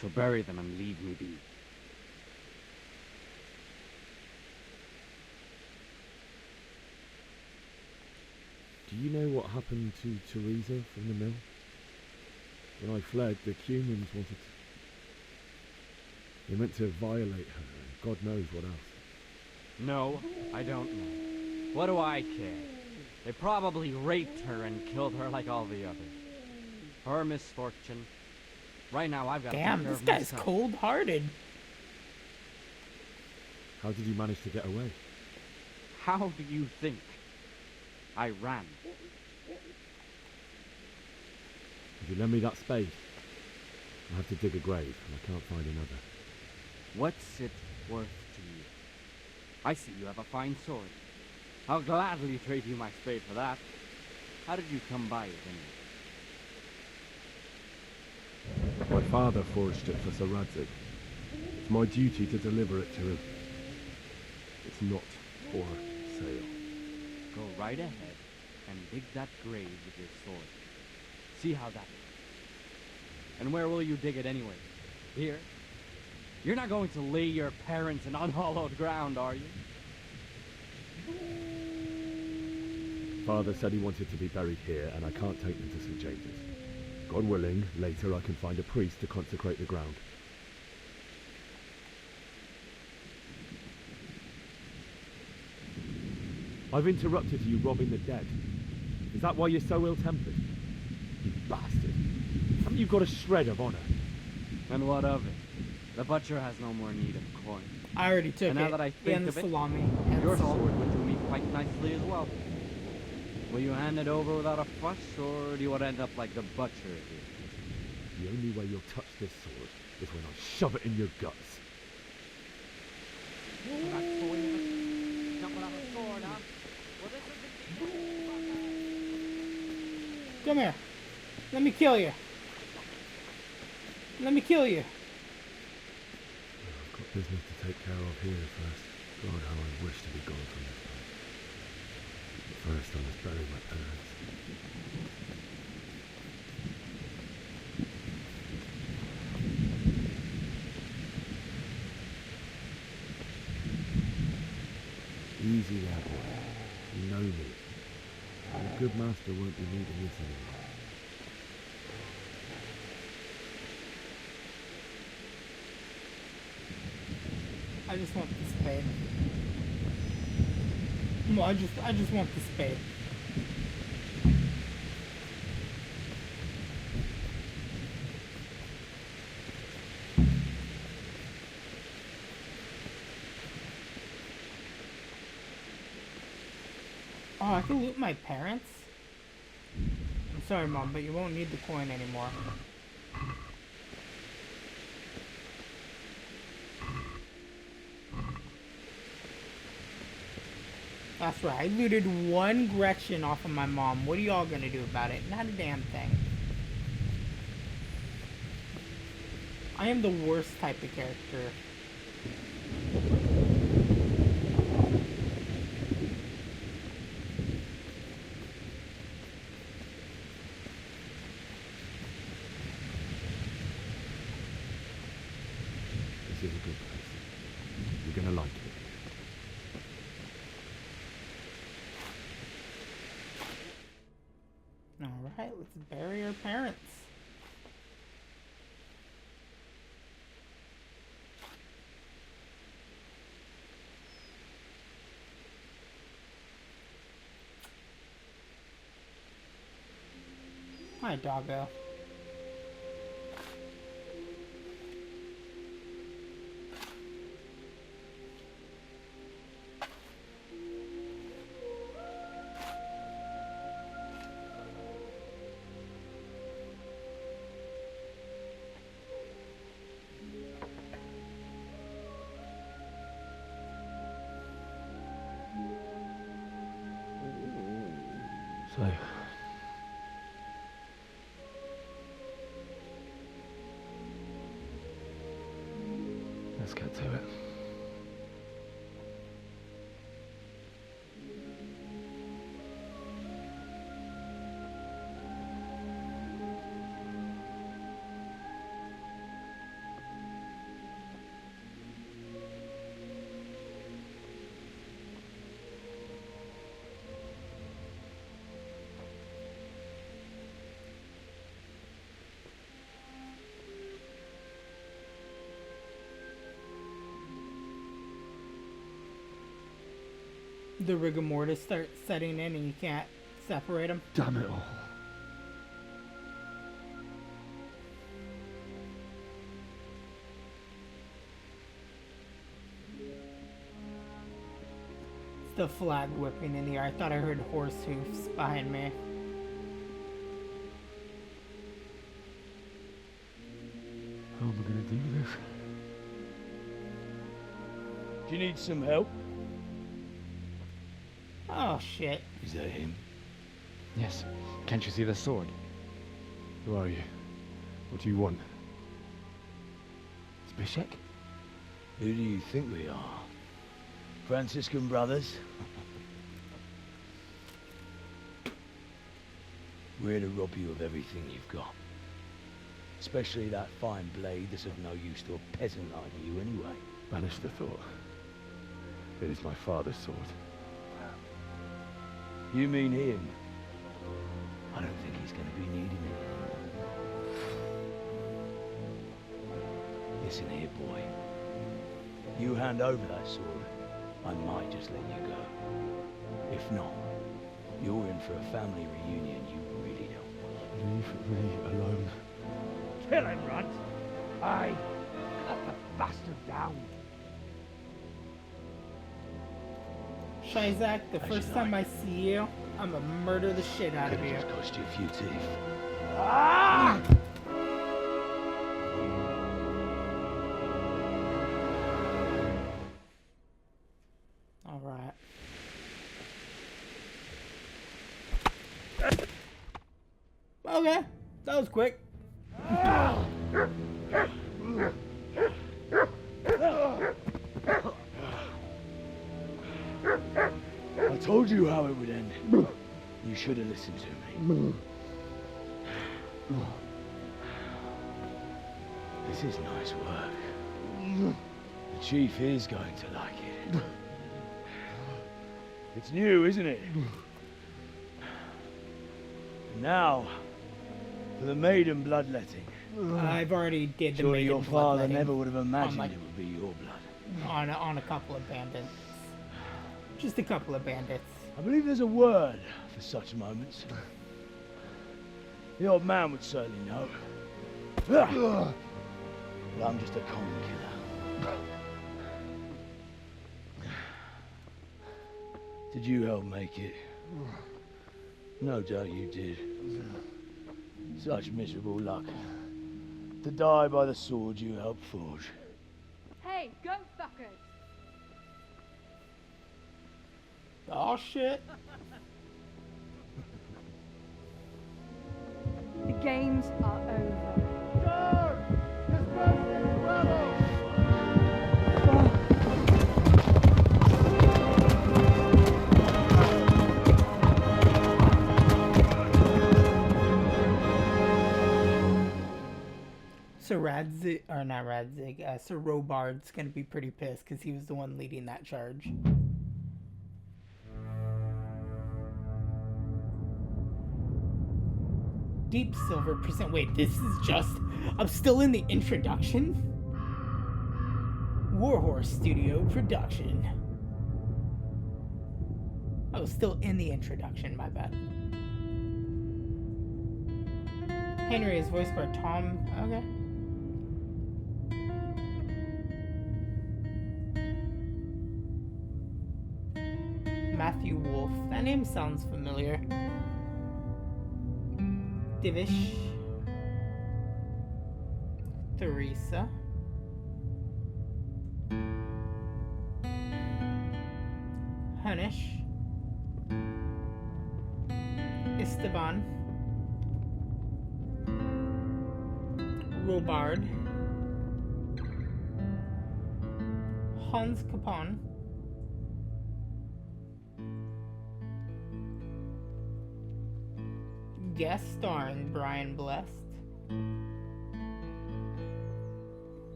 So bury them and leave me be. Do you know what happened to Teresa from the mill? When I fled, the humans wanted to... They meant to violate her, and God knows what else. No, I don't know. What do I care? They probably raped her and killed her like all the others. Her misfortune. Right now I've got to take Damn, care this of guy's myself. cold-hearted. How did you manage to get away? How do you think? I ran. Could you lend me that spade? I have to dig a grave, and I can't find another. What's it worth to you? I see you have a fine sword. I'll gladly trade you my spade for that. How did you come by it anyway? My father forged it for Sir Radzig. It's my duty to deliver it to him. It's not for sale. Go right ahead and dig that grave with your sword. See how that looks. And where will you dig it anyway? Here? You're not going to lay your parents in unhallowed ground, are you? Father said he wanted to be buried here, and I can't take them to St. James's. God willing, later I can find a priest to consecrate the ground. I've interrupted you robbing the dead. Is that why you're so ill-tempered? You bastard. Haven't you got a shred of honor? And what of it? The butcher has no more need of coin. I already took and it. now that I think And of the it, salami. And your salt. sword would do me quite nicely as well. Will you hand it over without a fuss, or do you want to end up like the butcher here? The only way you'll touch this sword is when I shove it in your guts. Come here. Let me kill you. Let me kill you. I've got business to take care of here first. God, how I wish to be gone from this place. First, I must bury my parents. Easy there, boy. You know me. A good master won't be needing this anymore. I just want the spade. No, I just want the spade. Oh, I can loot my parents? I'm sorry, Mom, but you won't need the coin anymore. That's right, I looted one Gretchen off of my mom. What are y'all gonna do about it? Not a damn thing. I am the worst type of character. This is a good place. You're gonna like it. Alright, let's bury our parents. Hi, doggo. So, let's get to it. the rigor mortis starts setting in and you can't separate them. Damn it all. It's the flag whipping in the air. I thought I heard horse hoofs behind me. How am I gonna do this? Do you need some help? Oh shit. Is that him? Yes. Can't you see the sword? Who are you? What do you want? Zbyszek? Who do you think we are? Franciscan brothers? We're here to rob you of everything you've got. Especially that fine blade that's of no use to a peasant like you anyway. Banish the thought. It is my father's sword. You mean him? I don't think he's going to be needing it. Listen here, boy. You hand over that sword, I might just let you go. If not, you're in for a family reunion you really don't want. Leave me alone. Kill him, Runt! Aye, cut the bastard down. Shizak, the first time I see you, I'm gonna murder the shit out of you. Just cost you a few teeth. Ah! All right. Okay, that was quick. I told you how it would end. You should have listened to me. This is nice work. The chief is going to like it. It's new, isn't it? And now, for the maiden bloodletting. I've already did the Surely maiden your father bloodletting never would have imagined on, it would be your blood. On a couple of bandits. Just a couple of bandits. I believe there's a word for such moments. The old man would certainly know. But I'm just a common killer. Did you help make it? No doubt you did. Such miserable luck. To die by the sword you helped forge. Hey, go fuckers! Oh shit. The games are over. So Radzig, or not Radzig, Sir Robard's gonna be pretty pissed because he was the one leading that charge. Deep silver percent. Wait, this is just. I'm still in the introduction? Warhorse Studio production. I was still in the introduction, my bad. Henery is voiced by Tom. Okay. Matthew Wolf. That name sounds familiar. Divish. Theresa. Hunish. Esteban. Robard. Hans Capon. Guest starring Brian Blessed.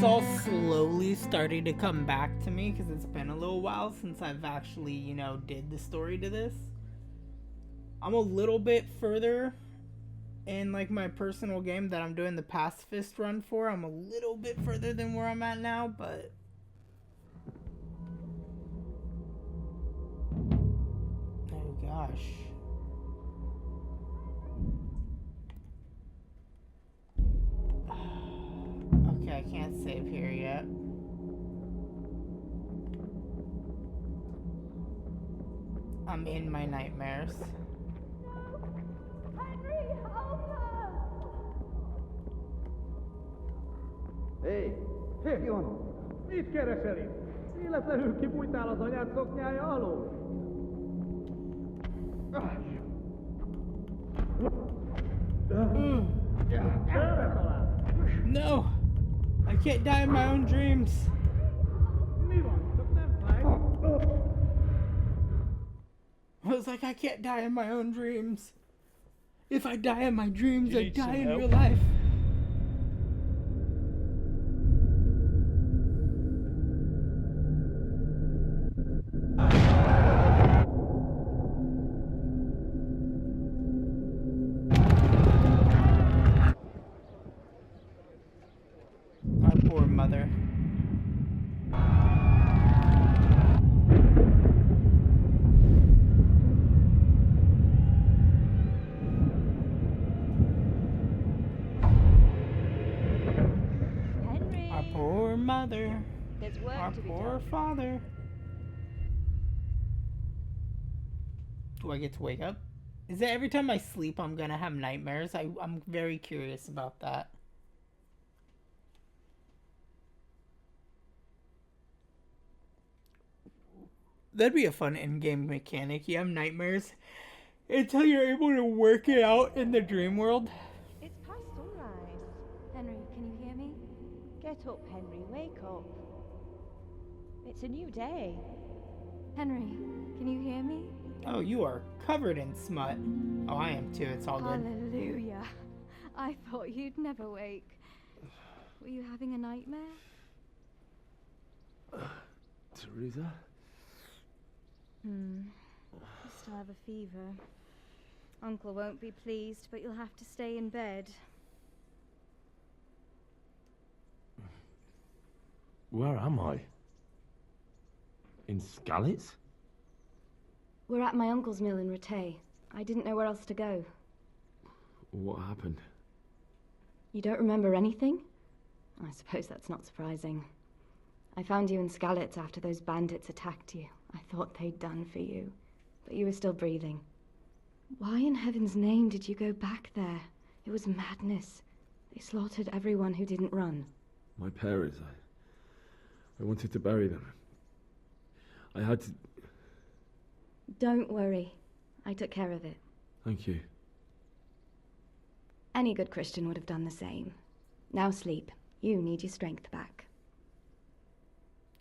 it's all slowly starting to come back to me because it's been a little while since I've actually, you know, did the story to this. I'm a little bit further in like my personal game that I'm doing the pacifist run for. I'm a little bit further than where I'm at now, but oh gosh. Okay, I can't save here yet. I'm in my nightmares. Henry, help us! Hei, Ryunn! Mit kereseli? Életlenül kibújtál az anyád szoknyája alól? No! I can't die in my own dreams. Mi van? Csak nem fáj? I was like, I can't die in my own dreams. If I die in my dreams, You I need die some in help? real life. My poor mother. Henry! Our poor mother. There's work Our to be poor done. father. Do I get to wake up? Is it every time I sleep I'm gonna have nightmares? I'm very curious about that. That'd be a fun in-game mechanic. You have nightmares until you're able to work it out in the dream world. It's past sunrise. Henry, can you hear me? Get up, Henry. Wake up. It's a new day. Henry, can you hear me? Oh, you are covered in smut. Oh, I am too. It's all good. Hallelujah. I thought you'd never wake. Were you having a nightmare? Teresa? You still have a fever. Uncle won't be pleased, but you'll have to stay in bed. Where am I? In Skalitz? We're at my uncle's mill in Rattan. I didn't know where else to go. What happened? You don't remember anything? I suppose that's not surprising. I found you in Skalitz after those bandits attacked you. I thought they'd done for you, but you were still breathing. Why in heaven's name did you go back there? It was madness. They slaughtered everyone who didn't run. My parents, I wanted to bury them. I had to... Don't worry. I took care of it. Thank you. Any good Christian would have done the same. Now sleep. You need your strength back.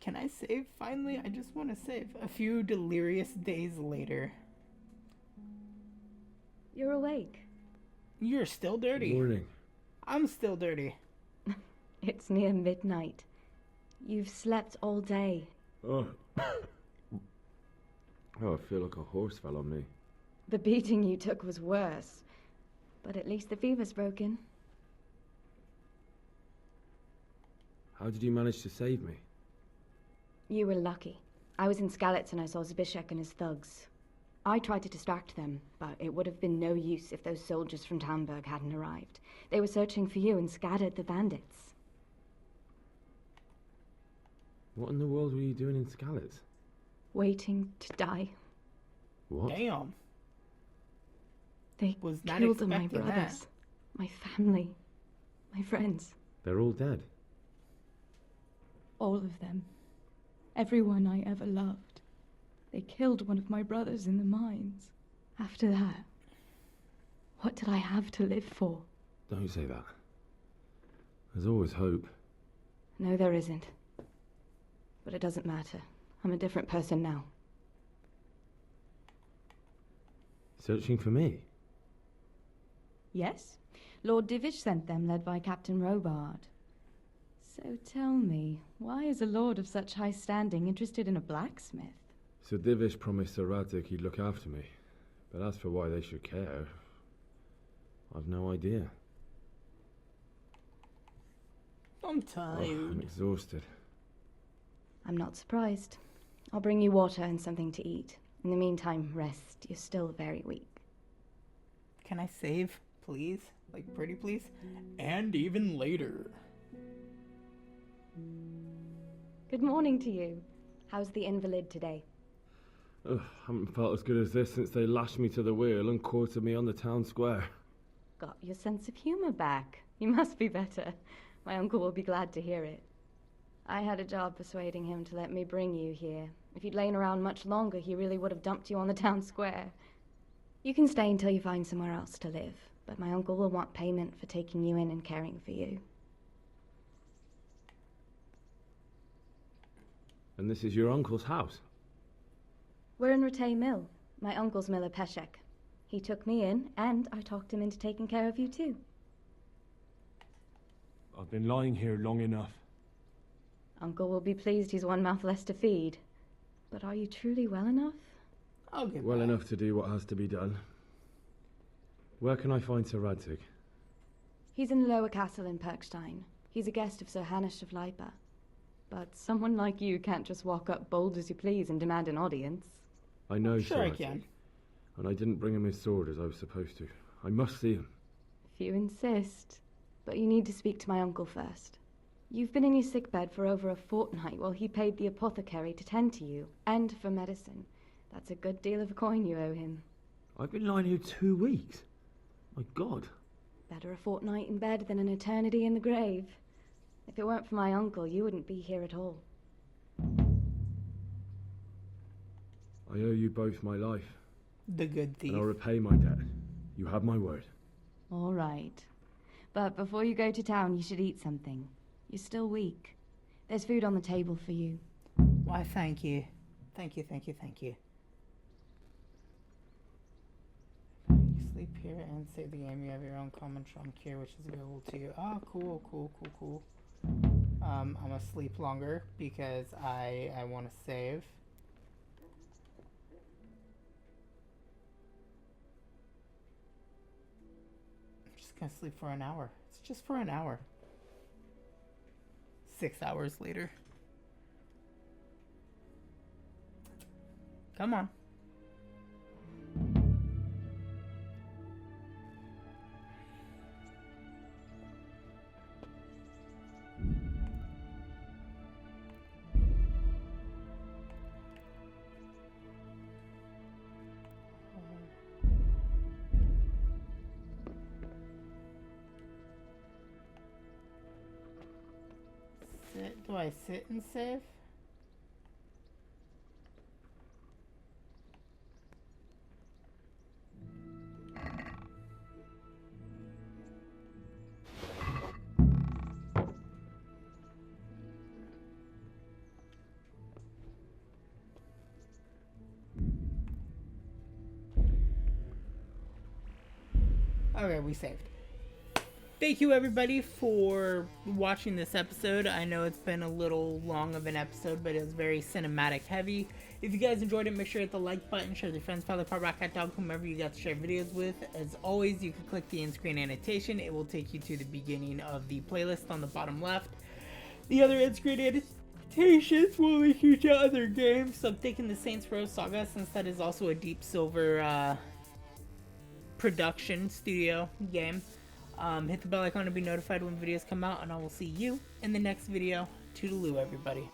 Can I save finally? I just want to save. A few delirious days later. You're awake. You're still dirty. Morning. I'm still dirty. It's near midnight. You've slept all day. Oh. Oh, I feel like a horse fell on me. The beating you took was worse. But at least the fever's broken. How did you manage to save me? You were lucky. I was in Skalitz and I saw Zbyszek and his thugs. I tried to distract them, but it would have been no use if those soldiers from Tumblr hadn't arrived. They were searching for you and scattered the bandits. What in the world were you doing in Skalitz? Waiting to die. What? Damn. They Was not killed my expecting brothers, that. my family, my friends. They're all dead. All of them. Everyone I ever loved. They killed one of my brothers in the mines. After that, what did I have to live for? Don't say that. There's always hope. No, there isn't. But it doesn't matter. I'm a different person now. Searching for me? Yes. Lord Divish sent them, led by Captain Robard. So tell me, why is a lord of such high standing interested in a blacksmith? Sir Divish promised Sir Radzik he'd look after me, but as for why they should care, I've no idea. I'm tired. I'm exhausted. I'm not surprised. I'll bring you water and something to eat. In the meantime, rest. You're still very weak. Can I save, please? Like, pretty please? And even later. Good morning to you. How's the invalid today? Ugh, haven't felt as good as this since they lashed me to the wheel and quartered me on the town square. Got your sense of humor back. You must be better. My uncle will be glad to hear it. I had a job persuading him to let me bring you here. If you'd lain around much longer, he really would have dumped you on the town square. You can stay until you find somewhere else to live, but my uncle will want payment for taking you in and caring for you. And this is your uncle's house? We're in Rattan Mill. My uncle's miller Peshek. He took me in, and I talked him into taking care of you too. I've been lying here long enough. Uncle will be pleased he's one mouth less to feed. But are you truly well enough? I'll get well enough to do what has to be done. Where can I find Sir Radzik? He's in the lower castle in Perkstein. He's a guest of Sir Hanush of Leipa. But someone like you can't just walk up bold as you please and demand an audience. I know Sure Sir I Radzik, can. and I didn't bring him his sword as I was supposed to. I must see him. If you insist. But you need to speak to my uncle first. You've been in your sickbed for over a fortnight while he paid the apothecary to tend to you, and for medicine. That's a good deal of coin you owe him. I've been lying here 2 weeks. My God. Better a fortnight in bed than an eternity in the grave. If it weren't for my uncle, you wouldn't be here at all. I owe you both my life. The good thief. And I'll repay my debt. You have my word. All right. But before you go to town, you should eat something. You're still weak. There's food on the table for you. Why, thank you. Thank you, thank you, thank you. You sleep here and save the game. You have your own common trunk here, which is available to you. Oh, cool, cool, cool, cool. I'm gonna sleep longer because I want to save. I'm just gonna sleep for an hour. It's just for an hour. 6 hours later. Come on. Do I sit and save? Okay, we saved. Thank you everybody for watching this episode. I know it's been a little long of an episode, but it was very cinematic heavy. If you guys enjoyed it, make sure to hit the like button, share with your friends, father, part, rock, cat, dog, whomever you got to share videos with. As always, you can click the in-screen annotation. It will take you to the beginning of the playlist on the bottom left. The other in-screen annotations will link you to other games. So I'm thinking the Saints Row Saga, since that is also a Deep Silver production studio game. Hit the bell icon to be notified when videos come out, and I will see you in the next video. Toodaloo, everybody.